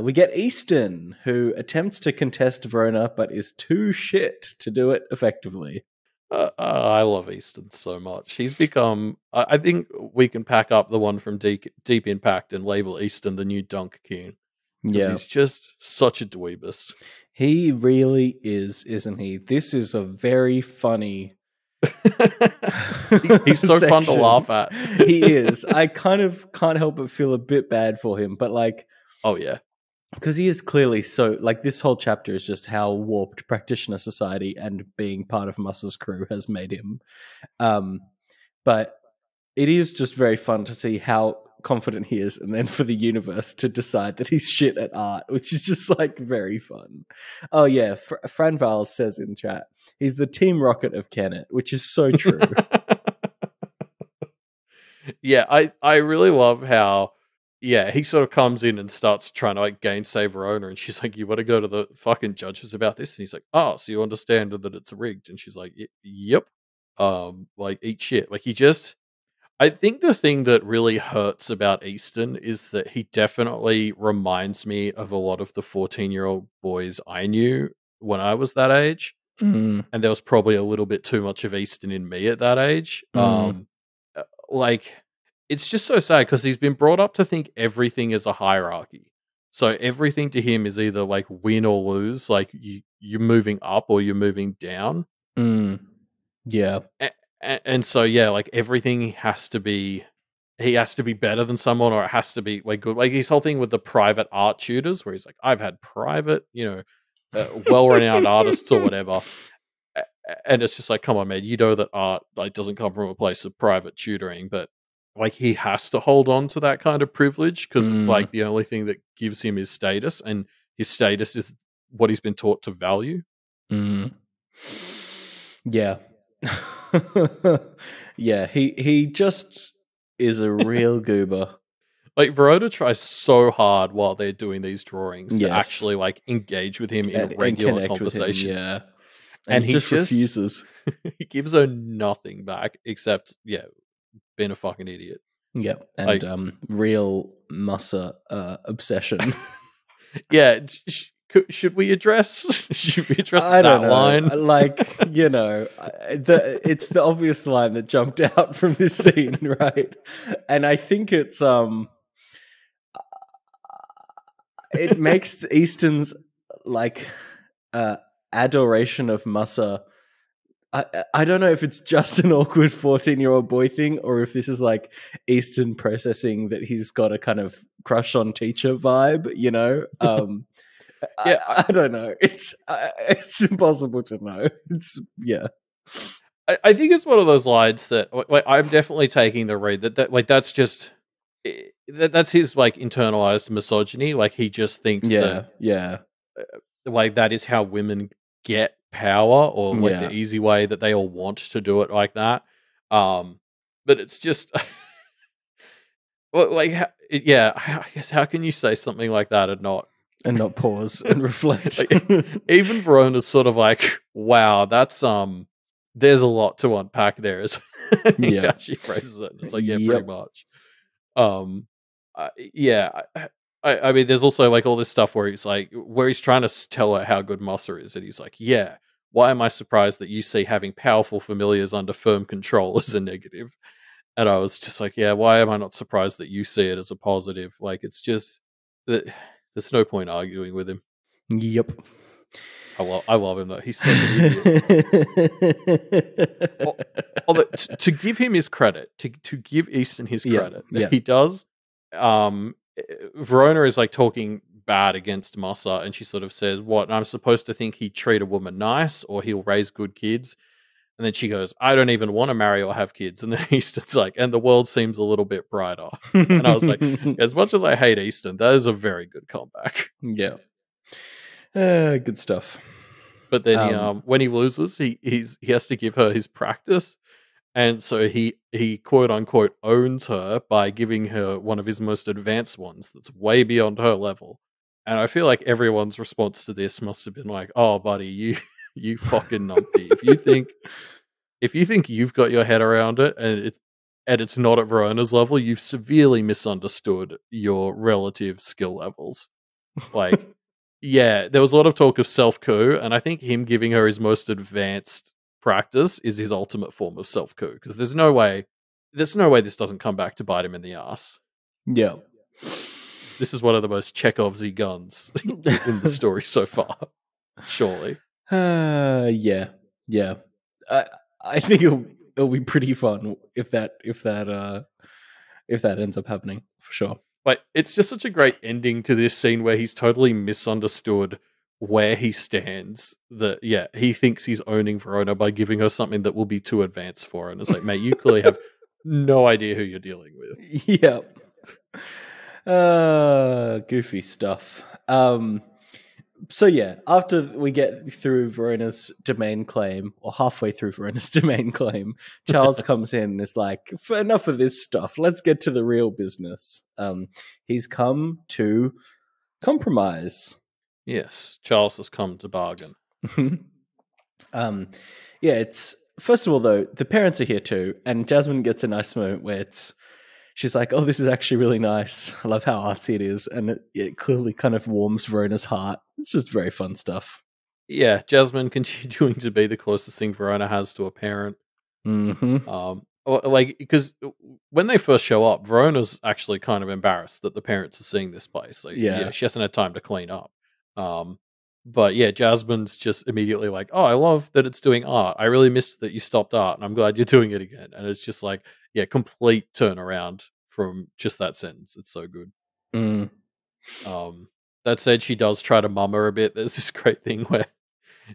we get Easton, who attempts to contest Verona, but is too shit to do it effectively. I love Easton so much. He's become. I think we can pack up the one from Deep Impact and label Easton the new Dunk King. Because he's just such a dweebus. He really is, isn't he? This is a very funny. He's so fun to laugh at. He is. I kind of can't help but feel a bit bad for him, but like, oh yeah, because he is clearly so like. This whole chapter is just how warped practitioner society and being part of Mus's crew has made him. But it is just very fun to see how confident he is, and then for the universe to decide that he's shit at art, which is just like very fun. Oh yeah, Fran Val says in chat, he's the Team Rocket of Kennett, which is so true. Yeah, I really love how he sort of comes in and starts trying to like gainsay Verona, and she's like, you want to go to the fucking judges about this? And he's like, oh, so you understand that it's rigged? And she's like, yep. Like eat shit. Like I think the thing that really hurts about Easton is that he definitely reminds me of a lot of the 14-year-old boys I knew when I was that age. Mm. And there was probably a little bit too much of Easton in me at that age. Like, it's just so sad because he's been brought up to think everything is a hierarchy. So everything to him is either like win or lose. Like you're moving up or you're moving down. Mm. Yeah. And so like everything has to be better than someone, or it has to be like good. Like his whole thing with the private art tutors, where he's like, I've had private, well-renowned artists or whatever, and it's just like, come on, man, you know that art like doesn't come from a place of private tutoring, but like he has to hold on to that kind of privilege because it's like the only thing that gives him his status, and his status is what he's been taught to value. Yeah. Yeah, he just is a real goober. Like Verona tries so hard while they're doing these drawings to actually like engage with him in regular conversation. Yeah. And he just refuses. He gives her nothing back except being a fucking idiot. Yeah, and like, real Musa obsession. Yeah, should we address I that line? Like, it's the obvious line that jumped out from this scene, right? And I think it's it makes Easton's like adoration of Musa I don't know if it's just an awkward 14-year-old boy thing or if this is like Eastern processing that he's got a kind of crush on teacher vibe, you know? Yeah, I don't know. It's impossible to know. It's yeah. I think it's one of those lines that like I'm definitely taking the read that like that's just that's his like internalized misogyny. Like he just thinks that Yeah. like that is how women get power, or like the Yeah. easy way that they all want to do it like that. But it's just well, like yeah, I guess how can you say something like that and not And not pause and reflect. like, even Verona's sort of like, wow, that's there's a lot to unpack there is I think Yeah. how she phrases it. And it's like, yeah, pretty Yep. much. Yeah, I mean, there's also like all this stuff where he's trying to tell her how good Mossa is, and he's like, yeah, why am I surprised that you see having powerful familiars under firm control as a negative? And I was just like, yeah, why am I not surprised that you see it as a positive? Like, it's just that there's no point arguing with him. Yep. I love him though. He's such an idiot. Although to give him his credit, to give Easton his credit, that he does. Verona is like talking bad against Mossa, and she sort of says, "What? I'm supposed to think he'd treat a woman nice, or he'll raise good kids." And then she goes, "I don't even want to marry or have kids." And then Easton's like, "And the world seems a little bit brighter." And I was like, as much as I hate Easton, that is a very good comeback. Yeah. Good stuff. But then he, when he loses, he has to give her his practice, and so he quote unquote owns her by giving her one of his most advanced ones that's way beyond her level. And I feel like everyone's response to this must have been like, "Oh, buddy, you fucking numpty. If you think you've got your head around it and it's not at Verona's level, you've severely misunderstood your relative skill levels." Like, yeah, there was a lot of talk of self-coup, and I think him giving her his most advanced practice is his ultimate form of self-coup, because there's no way this doesn't come back to bite him in the ass. Yeah. This is one of the most Chekhov's-y guns in the story so far, surely. Yeah. I think it'll be pretty fun if that ends up happening, for sure. Like, it's just such a great ending to this scene where he's totally misunderstood where he stands. That, yeah, he thinks he's owning Verona by giving her something that will be too advanced for her. And it's like, mate, you clearly have no idea who you're dealing with. Yep. Goofy stuff. So yeah, after we get through Verona's domain claim, or halfway through Verona's domain claim, Charles comes in and is like, enough of this stuff. Let's get to the real business. He's come to compromise. Yes, Charles has come to bargain. Yeah, it's first of all though, the parents are here too, and Jasmine gets a nice moment where she's like, "Oh, this is actually really nice. I love how artsy it is," and it clearly kind of warms Verona's heart. It's just very fun stuff. Yeah, Jasmine continuing to be the closest thing Verona has to a parent. Mm-hmm. Like, because when they first show up, Verona's actually kind of embarrassed that the parents are seeing this place. Like, yeah, she hasn't had time to clean up. But yeah, Jasmine's just immediately like, "Oh, I love that it's doing art. I really missed that you stopped art, and I'm glad you're doing it again." And it's just like, yeah, complete turnaround from just that sentence. It's so good. Mm. That said, she does try to mum her a bit. There's this great thing where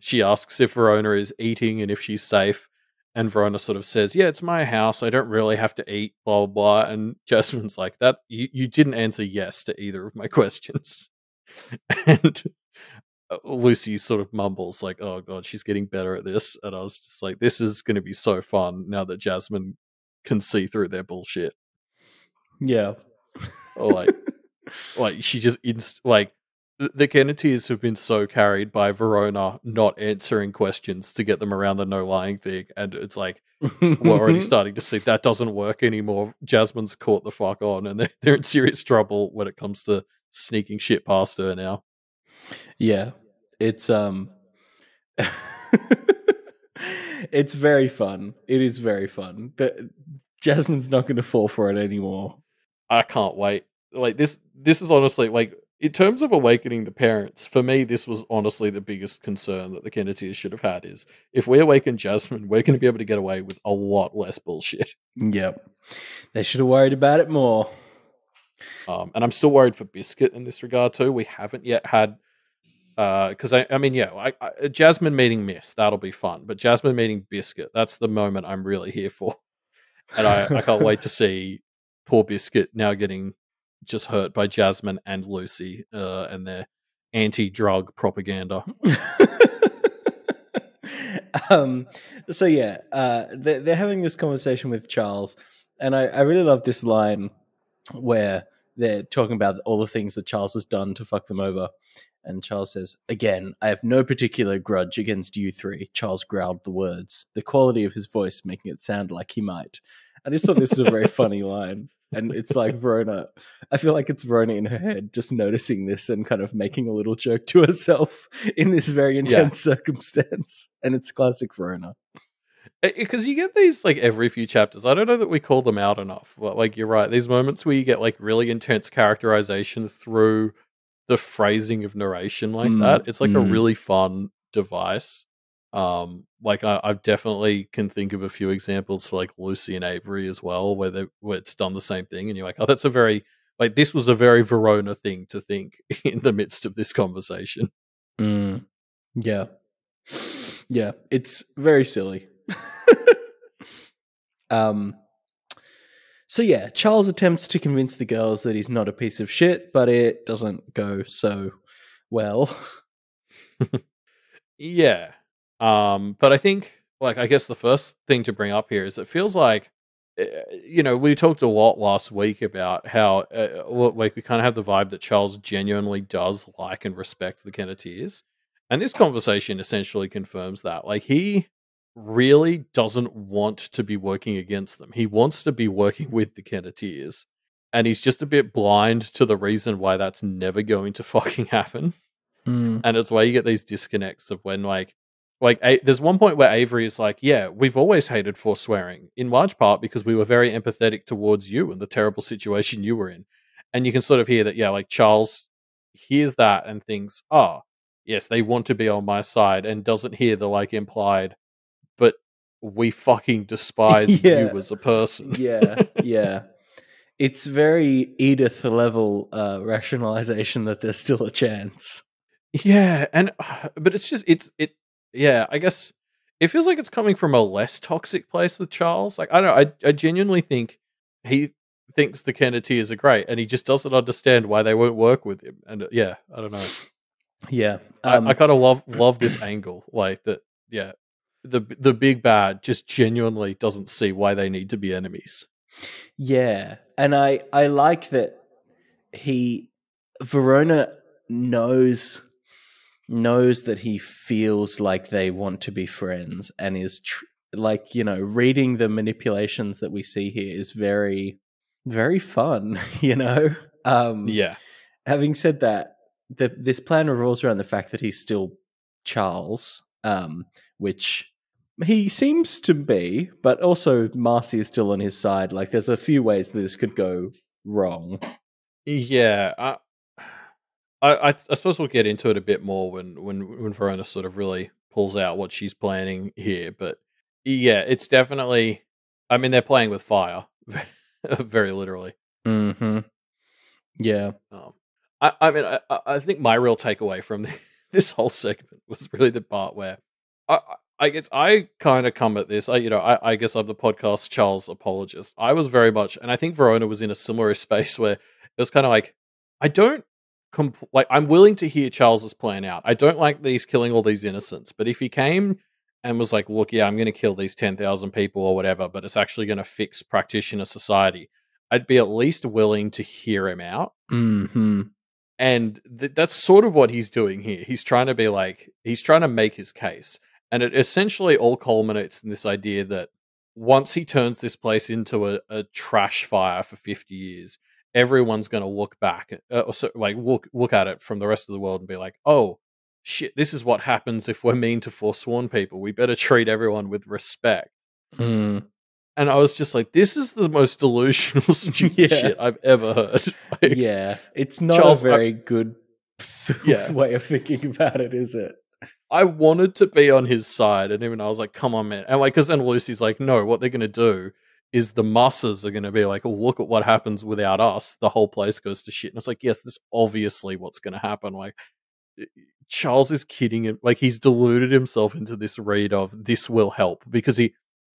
she asks if Verona is eating and if she's safe. And Verona sort of says, "Yeah, it's my house. I don't really have to eat, blah, blah, blah." And Jasmine's like, "That you didn't answer yes to either of my questions." And Lucy sort of mumbles like, "Oh god, she's getting better at this." And I was just like, this is going to be so fun now that Jasmine can see through their bullshit. Yeah. Or like she just the Kennedys have been so carried by Verona not answering questions to get them around the no lying thing, and it's like we're already starting to see that doesn't work anymore. Jasmine's caught the fuck on, and they're in serious trouble when it comes to sneaking shit past her now. Yeah, it's it's very fun. It is very fun. But Jasmine's not going to fall for it anymore. I can't wait. Like this is honestly like in terms of awakening the parents, for me, this was honestly the biggest concern that the Kennedys should have had is if we awaken Jasmine, we're going to be able to get away with a lot less bullshit. Yep. They should have worried about it more. And I'm still worried for Biscuit in this regard too. We haven't yet had, because I mean, yeah, Jasmine meeting Miss, that'll be fun. But Jasmine meeting Biscuit, that's the moment I'm really here for. And I can't wait to see poor Biscuit now getting just hurt by Jasmine and Lucy and their anti-drug propaganda. So yeah, they're having this conversation with Charles, and I really love this line where they're talking about all the things that Charles has done to fuck them over. And Charles says, "Again, I have no particular grudge against you three." Charles growled the words, the quality of his voice making it sound like he might. I just thought this was a very funny line. And it's like Verona, I feel like it's Verona in her head just noticing this and kind of making a little joke to herself in this very intense circumstance. And it's classic Verona. Because you get these like every few chapters. I don't know that we call them out enough. But, like, you're right. These moments where you get like really intense characterization through the phrasing of narration like that. It's like a really fun device. Like I definitely can think of a few examples for like Lucy and Avery as well, where it's done the same thing, and you're like, oh, that's a very like this was a very Verona thing to think in the midst of this conversation. Yeah, yeah, it's very silly. So yeah, Charles attempts to convince the girls that he's not a piece of shit, but it doesn't go so well. Yeah. But I think, like, I guess the first thing to bring up here is it feels like, we talked a lot last week about how, like, we kind of have the vibe that Charles genuinely does like and respect the Kenneteers. And this conversation essentially confirms that. Like, he really doesn't want to be working against them. He wants to be working with the Kenneteers. And he's just a bit blind to the reason why that's never going to fucking happen. And it's why you get these disconnects of when there's one point where Avery is like, yeah, we've always hated forswearing, in large part because we were very empathetic towards you and the terrible situation you were in. And you can sort of hear that, yeah, like Charles hears that and thinks, oh, yes, they want to be on my side, and doesn't hear the like implied, but we fucking despise you as a person. Yeah. It's very Edith level rationalization that there's still a chance. Yeah, and but it's just yeah, I guess it feels like it's coming from a less toxic place with Charles. Like, I don't know, I genuinely think he thinks the Kenneteers are great, and he just doesn't understand why they won't work with him. And yeah, I don't know. Yeah, I kind of love this angle, like that. Yeah, the big bad just genuinely doesn't see why they need to be enemies. Yeah, and I like that Verona knows that he feels like they want to be friends, and is reading the manipulations that we see here is very, very fun. Yeah. Having said that, this plan revolves around the fact that he's still Charles, which he seems to be, but also Marcy is still on his side. Like, there's a few ways that this could go wrong. Yeah, I suppose we'll get into it a bit more when Verona sort of really pulls out what she's planning here. But yeah, it's definitely. I mean, they're playing with fire, very literally. Mm-hmm. Yeah. I mean, I think my real takeaway from this whole segment was really the part where I guess I kind of come at this. I guess I'm the podcast Charles apologist. I was very much, and I think Verona was in a similar space where it was kind of like, I don't I'm willing to hear Charles's plan out. I don't like that he's killing all these innocents, but if he came and was like, look, yeah, I'm going to kill these 10,000 people or whatever, but it's actually going to fix practitioner society, I'd be at least willing to hear him out. Mm-hmm. And that's sort of what he's doing here. He's trying to make his case. And it essentially all culminates in this idea that once he turns this place into a trash fire for 50 years, everyone's going to look back, look at it from the rest of the world and be like, oh, shit, this is what happens if we're mean to forsworn people. We better treat everyone with respect. Mm. And I was just like, this is the most delusional, stupid Yeah. shit I've ever heard. Like, Yeah. It's not a Charles, very good yeah, way of thinking about it, is it? I wanted to be on his side, and even I was like, "Come on, man!" And like, because then Lucy's like, "No, what they're going to do is the musses are going to be like, oh, look at what happens without us. The whole place goes to shit." And it's like, yes, this obviously what's going to happen. Like, Charles is kidding him. Like, he's deluded himself into this read of this will help because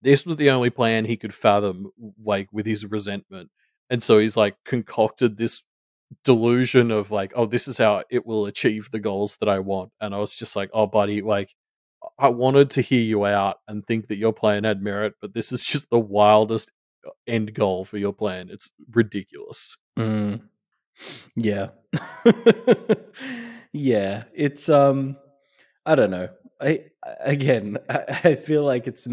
this was the only plan he could fathom, like with his resentment, and so he's like concocted this delusion of like, oh, this is how it will achieve the goals that I want. And I was just like, oh, buddy, like, I wanted to hear you out and think that your plan had merit, but this is just the wildest end goal for your plan. It's ridiculous. Mm. Yeah. Yeah. It's I don't know. I feel like it's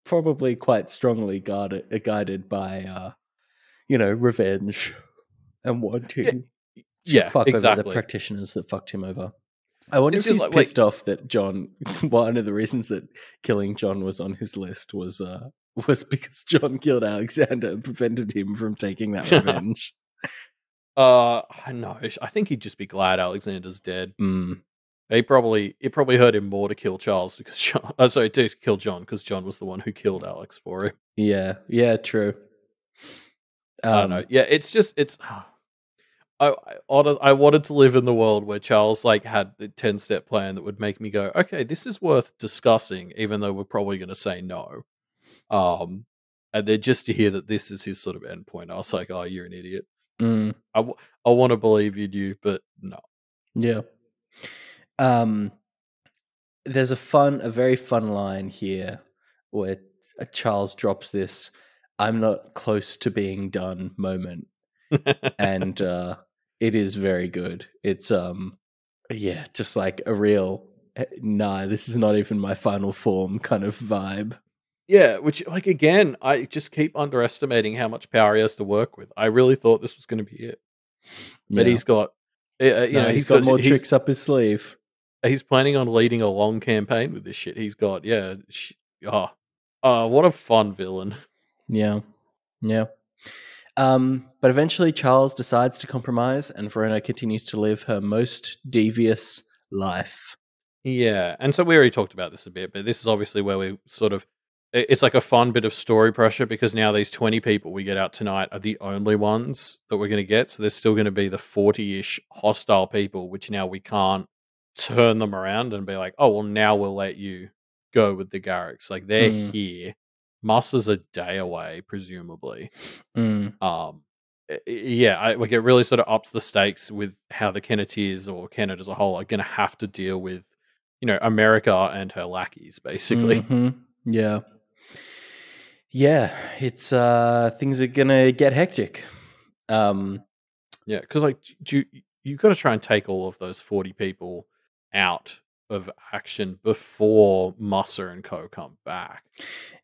probably quite strongly guided by revenge and Yeah, wanting to yeah, fuck over the exactly. practitioners that fucked him over. I wonder It's if just he's like pissed off that John. One of the reasons that killing John was on his list was because John killed Alexander and prevented him from taking that revenge. I know. I think he'd just be glad Alexander's dead. Mm. It probably hurt him more to kill Charles because to kill John because John was the one who killed Alex for him. Yeah, yeah, true. I don't know. Yeah, it's just it's. I wanted to live in the world where Charles like had the 10-step plan that would make me go, okay, this is worth discussing, even though we're probably going to say no. And then just to hear that this is his sort of endpoint, I was like, oh, you're an idiot. Mm. I want to believe you do, but no. Yeah. There's a very fun line here where Charles drops this "I'm not close to being done" moment, and it is very good. It's yeah, just like a real nah, this is not even my final form kind of vibe. Yeah, which like again, I just keep underestimating how much power he has to work with. I really thought this was going to be it, but Yeah. he's got, No, he's got more tricks up his sleeve. he's planning on leading a long campaign with this shit. He's got what a fun villain. Yeah. Yeah. But eventually Charles decides to compromise and Verona continues to live her most devious life. Yeah, and so we already talked about this a bit, but this is obviously where we sort of it's like a fun bit of story pressure because now these 20 people we get out tonight are the only ones that we're going to get. So there's still going to be the 40-ish hostile people, which now we can't turn them around and be like, oh, well, now we'll let you go with the Garricks. Like they're here. Musser's a day away, presumably. Yeah, like it really sort of ups the stakes with how the Kenneteers or Kennet as a whole are going to have to deal with, America and her lackeys, basically. Mm-hmm. Yeah. Yeah, it's things are gonna get hectic. Yeah, because like you've got to try and take all of those 40 people out of action before Musser and Co come back.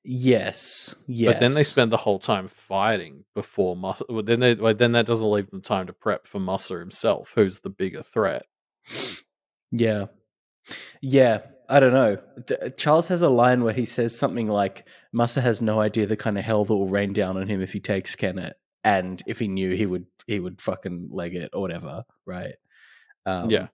Yes, But then they yes. spend the whole time fighting before Musser. Then that doesn't leave them time to prep for Musser himself, who's the bigger threat. Yeah. Yeah, I don't know. Charles has a line where he says something like, Musser has no idea the kind of hell that will rain down on him if he takes Kennet, and if he knew, he would fucking leg it or whatever, right? Yeah.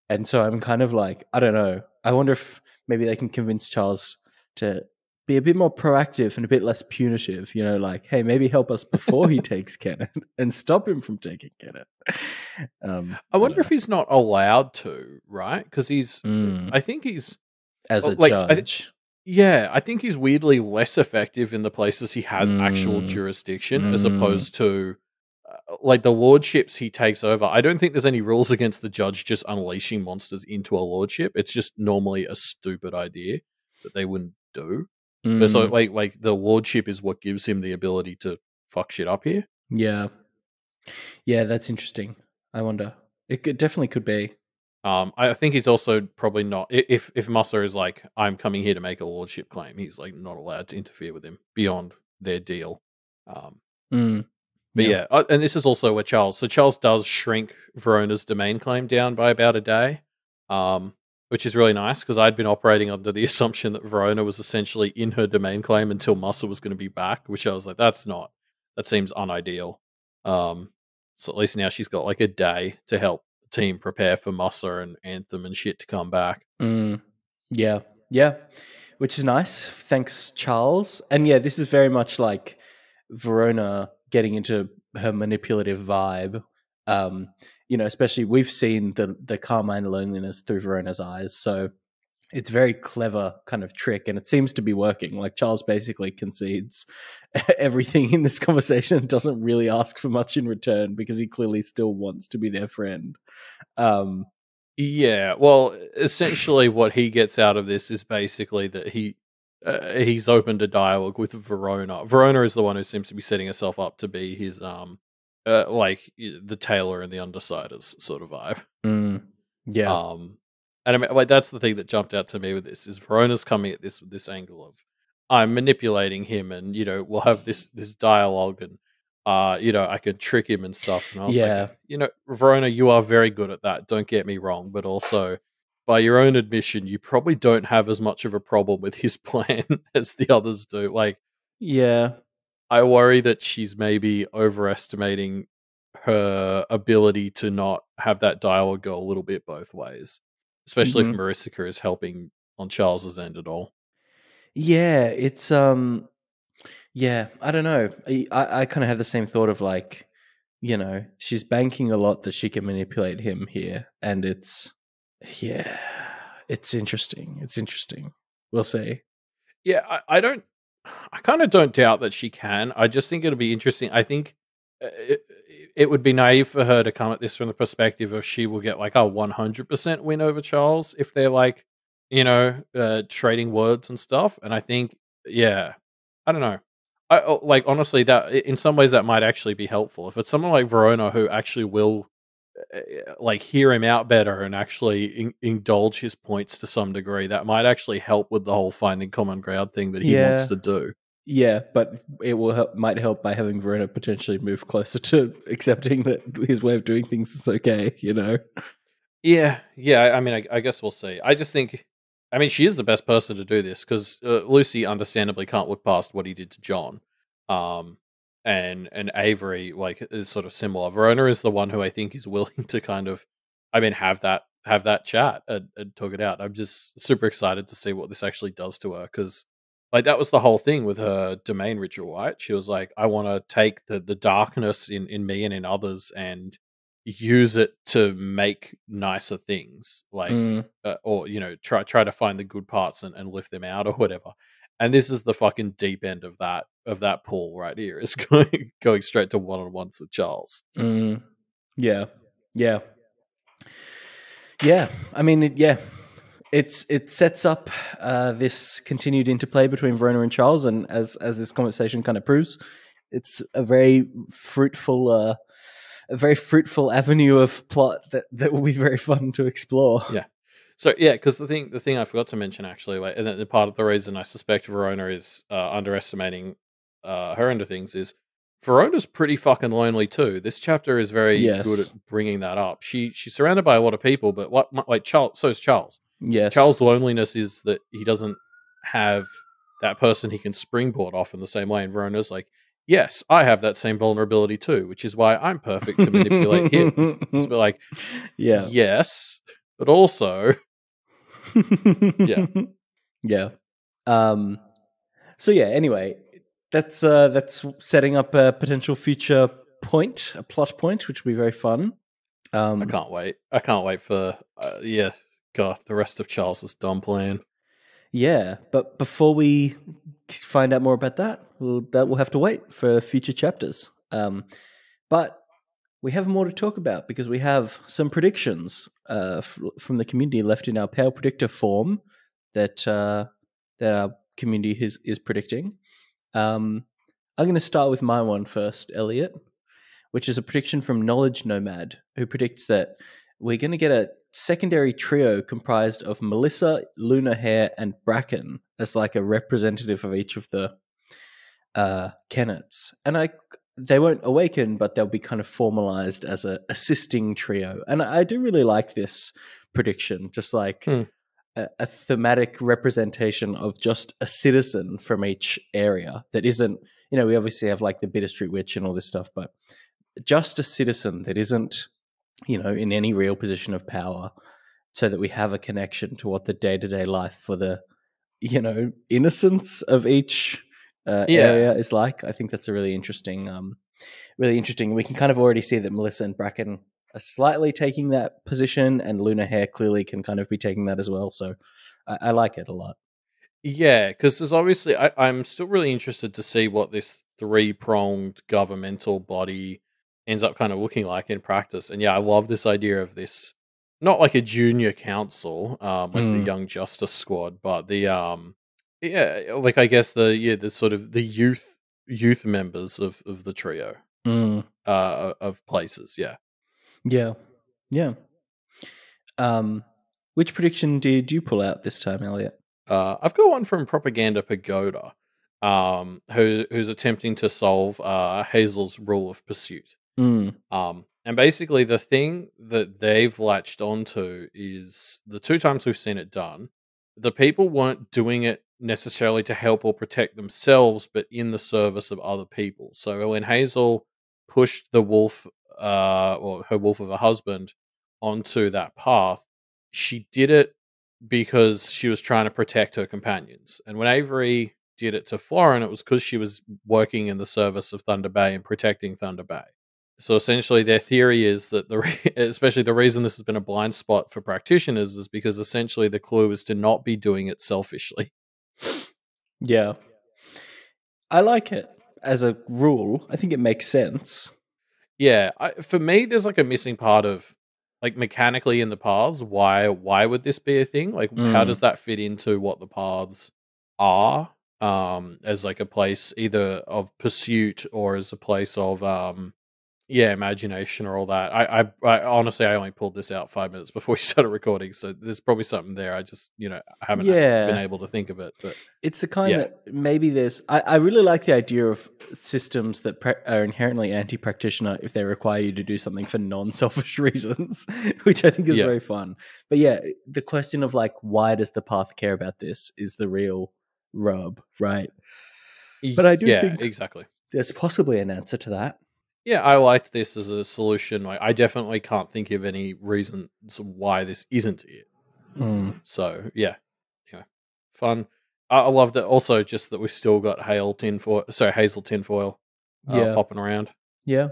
And so I'm kind of like, I don't know. I wonder if maybe they can convince Charles to be a bit more proactive and a bit less punitive, like, hey, maybe help us before he takes Kennet and stop him from taking Kennet. I wonder if he's not allowed to, right? Because I think he's as a like, judge. I think he's weirdly less effective in the places he has actual jurisdiction as opposed to like the lordships he takes over. I don't think there's any rules against the judge just unleashing monsters into a lordship. It's just normally a stupid idea that they wouldn't do. But so like the lordship is what gives him the ability to fuck shit up here. Yeah. Yeah, that's interesting. I wonder. Definitely could be. I think he's also probably not. If Musser is like, I'm coming here to make a lordship claim, he's like not allowed to interfere with him beyond their deal. But yeah, and this is also where Charles does shrink Verona's domain claim down by about a day. which is really nice because I'd been operating under the assumption that Verona was essentially in her domain claim until Musser was going to be back, which I was like, that seems unideal. So at least now she's got like a day to help the team prepare for Musser and Anthem and shit to come back. Yeah, yeah, which is nice. Thanks, Charles. And yeah, this is very much like Verona getting into her manipulative vibe. Especially we've seen the Carmine loneliness through Verona's eyes, so it's very clever kind of trick, and it seems to be working. Like Charles basically concedes everything in this conversation and doesn't really ask for much in return because he clearly still wants to be their friend. Yeah, well, essentially, what he gets out of this is basically that he's opened a dialogue with Verona. Verona is the one who seems to be setting herself up to be his the tailor and the undersiders sort of vibe. Yeah. And I mean, like that's the thing that jumped out to me with this is Verona's coming at this with this angle of I'm manipulating him, and we'll have this dialogue, and I can trick him and stuff. And I was Yeah. like, Verona, you are very good at that. Don't get me wrong, but also by your own admission, you probably don't have as much of a problem with his plan as the others do. Like, Yeah. I worry that she's maybe overestimating her ability to not have that dialogue go a little bit both ways, especially if Marissa is helping on Charles's end at all. Yeah, it's yeah, I don't know. I kind of have the same thought of like, she's banking a lot that she can manipulate him here, and it's interesting. It's interesting. We'll see. Yeah, I kind of don't doubt that she can. I just think it'll be interesting. I think it would be naive for her to come at this from the perspective of she will get like a 100% win over Charles if they're like, trading words and stuff. And I think, yeah, I don't know. Like honestly, that in some ways that might actually be helpful if it's someone like Verona who actually will like hear him out better and actually indulge his points to some degree. That might actually help with the whole finding common ground thing that he wants to do. Yeah, but it might help by having Verona potentially move closer to accepting that his way of doing things is okay. Yeah. I mean, I guess we'll see. I just think, I mean, she is the best person to do this because Lucy, understandably, can't look past what he did to John. And Avery like is sort of similar. Verona is the one who I think is willing to kind of, I mean, have that chat and talk it out. I'm just super excited to see what this actually does to her because, like, that was the whole thing with her domain ritual, right? She was like, I want to take the darkness in me and in others and use it to make nicer things, like, or try to find the good parts and lift them out or whatever. And this is the fucking deep end of that pool right here. Is going straight to one-on-ones with Charles. Yeah. I mean, it sets up this continued interplay between Verona and Charles, and as this conversation kind of proves, it's a very fruitful avenue of plot that will be very fun to explore. Yeah. So yeah, because the thing I forgot to mention actually, like, and the part of the reason I suspect Verona is underestimating her end of things is Verona's pretty fucking lonely too. This chapter is very good at bringing that up. She's surrounded by a lot of people, but Charles, so is Charles. Yes, Charles' loneliness is that he doesn't have that person he can springboard off in the same way. And Verona's like, yes, I have that same vulnerability too, which is why I'm perfect to manipulate him. It's like, yes, but also. Yeah. So yeah. Anyway, that's setting up a potential future point, a plot point, which will be very fun. I can't wait. I can't wait for God, the rest of Charles's dumb plan. Yeah, but before we find out more about that, we'll have to wait for future chapters. But we have more to talk about because we have some predictions from the community left in our Pale Predictor form that our community is predicting. I'm going to start with my one first, Elliot, which is a prediction from Knowledge Nomad, who predicts that we're going to get a secondary trio comprised of Melissa, Luna Hare, and Bracken as like a representative of each of the Kennets. And they won't awaken, but they'll be kind of formalized as a assisting trio. And I do really like this prediction. Just like a thematic representation of just a citizen from each area that isn't, we obviously have like the Bitter Street Witch and all this stuff, but just a citizen that isn't, in any real position of power, so that we have a connection to what the day-to-day life for the, innocence of each area is like. I think that's a really interesting. We can kind of already see that Melissa and Bracken are slightly taking that position, and Luna Hare clearly can kind of be taking that as well. So I like it a lot. Yeah, because there's obviously, I'm still really interested to see what this three-pronged governmental body ends up kind of looking like in practice. And yeah, I love this idea of this, not like a junior council, like the Young Justice Squad, but the yeah, like I guess the sort of the youth members of the trio of places. Yeah. Yeah. Which prediction did you pull out this time, Elliot? I've got one from Propaganda Pagoda, who's attempting to solve Hazel's rule of pursuit. And basically the thing that they've latched onto is the two times we've seen it done, the people weren't doing it necessarily to help or protect themselves, but in the service of other people. So when Hazel pushed the wolf, or her wolf of a husband, onto that path, she did it because she was trying to protect her companions. And when Avery did it to Florin, it was because she was working in the service of Thunder Bay and protecting Thunder Bay. So essentially, their theory is that especially the reason this has been a blind spot for practitioners is because essentially the clue is to not be doing it selfishly. Yeah. I like it as a rule. I think it makes sense. Yeah, for me, there's like a missing part of, like, mechanically in the paths. Why would this be a thing? Like, how does that fit into what the paths are? As like a place either of pursuit or as a place of imagination or all that. I honestly, I only pulled this out 5 minutes before we started recording, so there's probably something there. I just, haven't been able to think of it. But it's the kind that maybe there's. I really like the idea of systems that are inherently anti-practitioner if they require you to do something for non-selfish reasons, which I think is very fun. But yeah, the question of like, why does the path care about this is the real rub, right? But I do think exactly. There's possibly an answer to that. Yeah, I liked this as a solution. Like, I definitely can't think of any reasons why this isn't it. So yeah, fun. I love that. Also, just that we've still got Hazel tinfoil popping around. Yeah,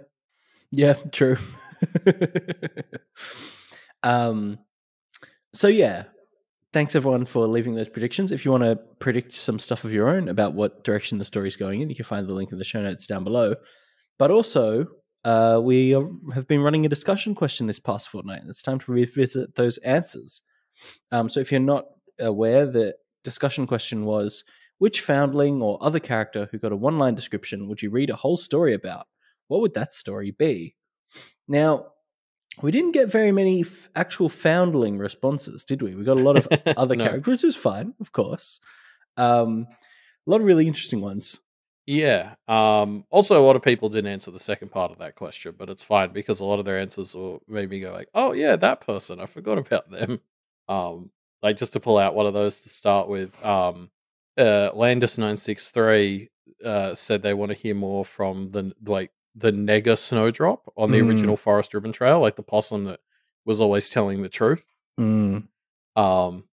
true. So yeah, thanks everyone for leaving those predictions. If you want to predict some stuff of your own about what direction the story's going in, you can find the link in the show notes down below. But also, we have been running a discussion question this past fortnight, and it's time to revisit those answers. So if you're not aware, the discussion question was, which foundling or other character who got a one-line description would you read a whole story about? What would that story be? Now, we didn't get very many actual foundling responses, did we? We got a lot of other characters, which is fine, of course. A lot of really interesting ones. Yeah. Also, a lot of people didn't answer the second part of that question, but it's fine because a lot of their answers will made me go like, "Oh yeah, that person. I forgot about them." Like, just to pull out one of those to start with. Landis963 said they want to hear more from the Nega Snowdrop on the original Forest Ribbon Trail, like the possum that was always telling the truth.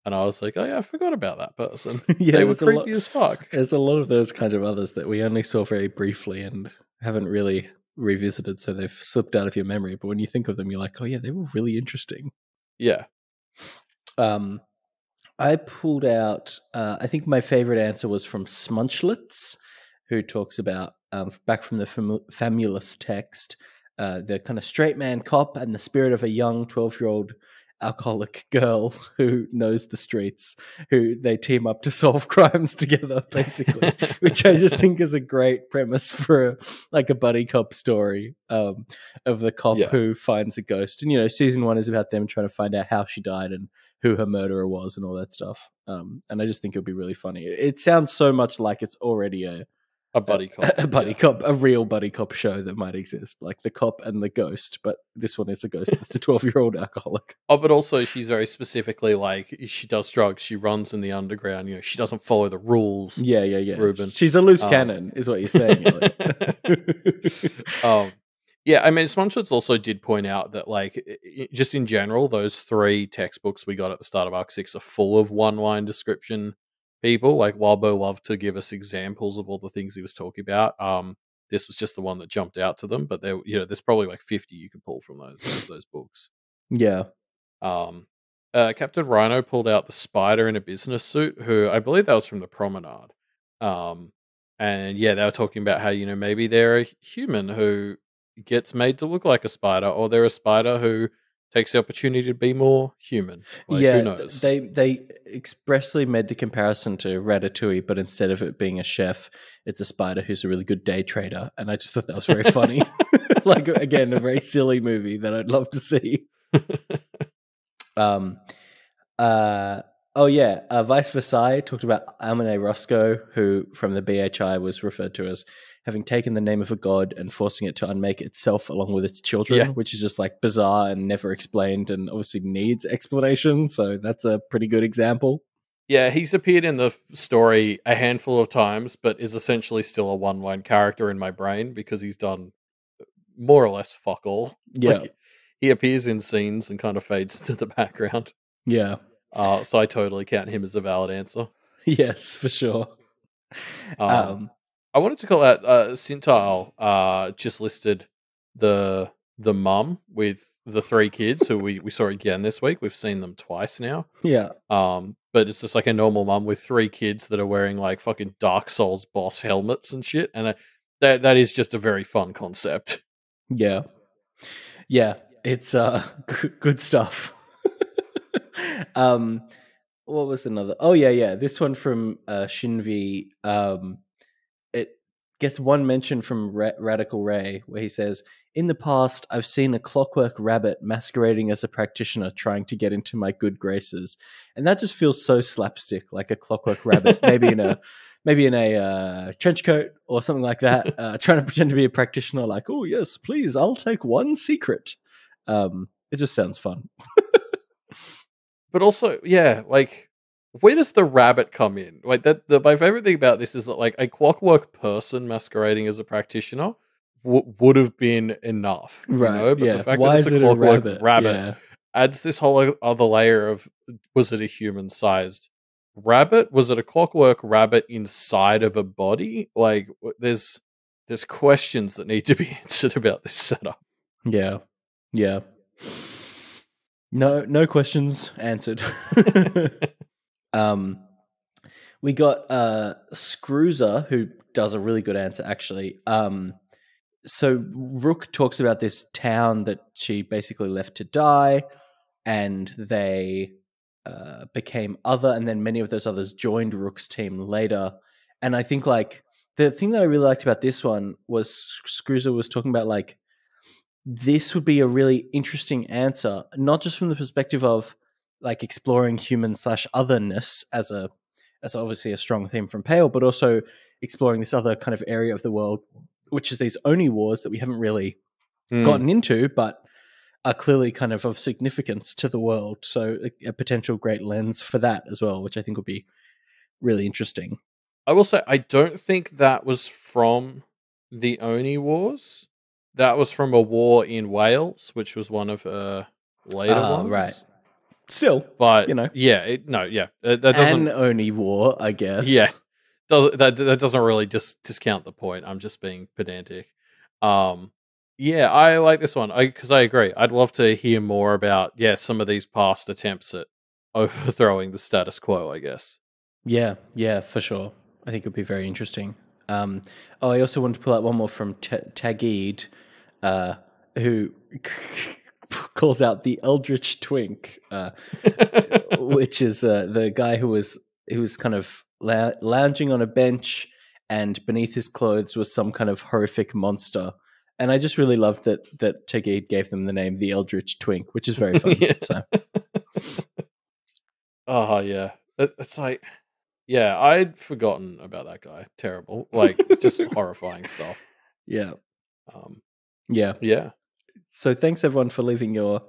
And I was like, oh yeah, I forgot about that person. They were creepy as fuck. There's a lot of those kinds of others that we only saw very briefly and haven't really revisited, so they've slipped out of your memory. But when you think of them, you're like, oh yeah, they were really interesting. Yeah. I pulled out, I think my favorite answer was from Smunchlitz, who talks about, back from the Famulus text, the kind of straight man cop and the spirit of a young 12-year-old alcoholic girl who knows the streets, who they team up to solve crimes together, basically, which I just think is a great premise for like a buddy cop story, of the cop who finds a ghost. And, season 1 is about them trying to find out how she died and who her murderer was and all that stuff. And I just think it would be really funny. It sounds so much like it's already A buddy cop. A buddy cop, a real buddy cop show that might exist, like the cop and the ghost, but this one is a ghost that's a 12-year-old alcoholic. Oh, but also she's very specifically like she does drugs. She runs in the underground. You know, she doesn't follow the rules. Yeah. Ruben. She's a loose cannon, is what you're saying. Yeah, I mean, Sponsorts also did point out that, like, just in general, those 3 textbooks we got at the start of Arc 6 are full of one-line description people. Like, Walbo loved to give us examples of all the things he was talking about. This was just the one that jumped out to them, but there, there's probably like 50 you can pull from those books. Yeah. Captain Rhino pulled out the spider in a business suit, who I believe that was from the Promenade. And yeah, they were talking about how, maybe they're a human who gets made to look like a spider, or they're a spider who takes the opportunity to be more human. Like, yeah, who knows? They expressly made the comparison to Ratatouille, but instead of it being a chef, it's a spider who's a really good day trader. And I just thought that was very funny. Like, again, a very silly movie that I'd love to see. Vice Versailles talked about Amine Roscoe, who from the BHI was referred to as having taken the name of a god and forcing it to unmake itself along with its children, which is just like bizarre and never explained and obviously needs explanation. So that's a pretty good example. Yeah, he's appeared in the story a handful of times, but is essentially still a one-line character in my brain because he's done more or less fuck all. Yeah. Like, he appears in scenes and kind of fades into the background. Yeah. So I totally count him as a valid answer. Yes, for sure. I wanted to call out Cintile just listed the mum with the 3 kids who we saw again this week. We've seen them twice now. Yeah. But it's just like a normal mum with 3 kids that are wearing like fucking Dark Souls boss helmets and shit. And that is just a very fun concept. Yeah. Yeah. It's good stuff. What was another? Oh yeah. This one from Shinvi. It gets one mention from Radical Ray, where he says, "In the past, I've seen a clockwork rabbit masquerading as a practitioner trying to get into my good graces," and that just feels so slapstick, like a clockwork rabbit, maybe in a trench coat or something like that, trying to pretend to be a practitioner. Like, "Oh yes, please, I'll take one secret." It just sounds fun. But also, yeah, like, where does the rabbit come in? Like, my favorite thing about this is that, like, a clockwork person masquerading as a practitioner would have been enough, right? But the fact that it's a clockwork rabbit adds this whole other layer of, was it a human-sized rabbit? Was it a clockwork rabbit inside of a body? Like, there's questions that need to be answered about this setup. Yeah. No questions answered. We got Scroozer, who does a really good answer, actually. So Rook talks about this town that she basically left to die, and they became other, and then many of those others joined Rook's team later. And I think, like, the thing that I really liked about this one was Scroozer was talking about, like, this would be a really interesting answer, not just from the perspective of like exploring human/otherness as obviously a strong theme from Pale, but also exploring this other kind of area of the world, which is these Oni wars that we haven't really gotten into, but are clearly kind of significance to the world. So a potential great lens for that as well, which I think would be really interesting. I will say, I don't think that was from the Oni wars. That was from a war in Wales, which was one of her later ones. Right. Still, but that doesn't an Oni war, I guess. Yeah, that doesn't really discount the point. I'm just being pedantic. Yeah, I like this one because I agree. I'd love to hear more about some of these past attempts at overthrowing the status quo, I guess. Yeah, for sure. I think it would be very interesting. I also wanted to pull out one more from Tagid, who calls out the Eldritch Twink, which is the guy who was kind of lounging on a bench, and beneath his clothes was some kind of horrific monster. And I just really loved that Tagid gave them the name the Eldritch Twink, which is very fun. So. Oh yeah, it's like, Yeah, I'd forgotten about that guy. Terrible. Like, just horrifying stuff. Yeah. Um, Yeah. yeah. So thanks everyone for leaving your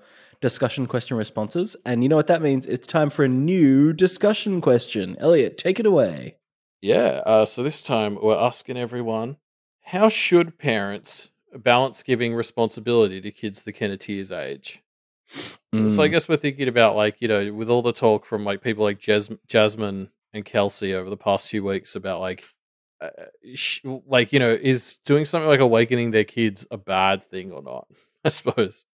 discussion question responses. And you know what that means? It's time for a new discussion question. Elliot, take it away. Yeah. So this time we're asking everyone, how should parents balance giving responsibility to kids the Kenneteers age? So I Mm, guess we're thinking about, like, with all the talk from like people like Jasmine and Kelsey over the past few weeks about like, uh, is doing something like awakening their kids a bad thing or not? I suppose,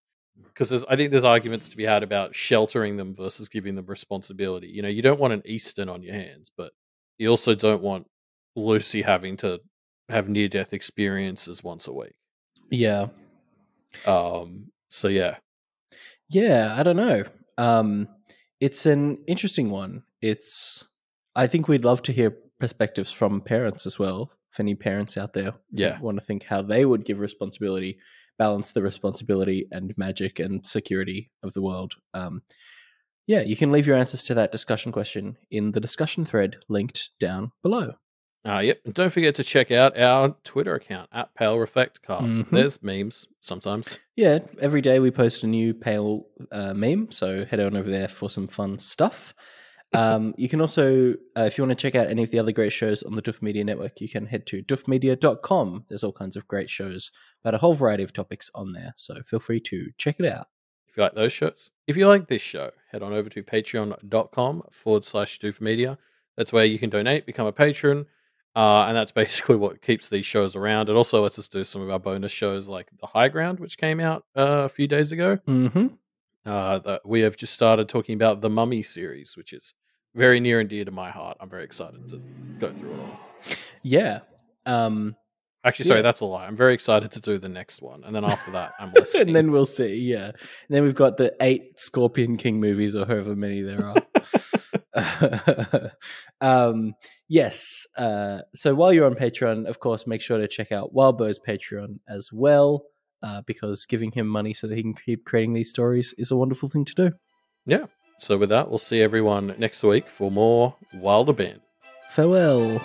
because I think there's arguments to be had about sheltering them versus giving them responsibility. You don't want an Easton on your hands, but you also don't want Lucy having to have near death experiences once a week. yeah. So yeah. Yeah, I don't know. It's an interesting one. I think we'd love to hear perspectives from parents as well. If any parents out there Yeah. want to think how they would give responsibility, balance the responsibility and magic and security of the world. Yeah, you can leave your answers to that discussion question in the discussion thread linked down below. Yep. And don't forget to check out our Twitter account at Pale Reflect Cast. Mm-hmm. There's memes sometimes. Yeah, every day we post a new Pale meme, so head on over there for some fun stuff. You can also, if you want to check out any of the other great shows on the Duff Media Network, you can head to duffmedia.com. There's all kinds of great shows about a whole variety of topics on there, so feel free to check it out. If you like those shows. If you like this show, head on over to patreon.com/doofmedia. That's where you can donate, become a patron. And that's basically what keeps these shows around. It also lets us do some of our bonus shows like The High Ground, which came out a few days ago. Mm-hmm. That we have just started talking about the Mummy series, which is very near and dear to my heart. I'm very excited to go through it all. Yeah. Actually, sorry, that's a lie. I'm very excited to do the next one. And then after that, I'm less And keen. then we'll see, yeah. And then we've got the 8 Scorpion King movies or however many there are. Yes. So while you're on Patreon, of course, make sure to check out Wildbow's Patreon as well, because giving him money so that he can keep creating these stories is a wonderful thing to do. Yeah. So with that, we'll see everyone next week for more Wild Abandon. Farewell.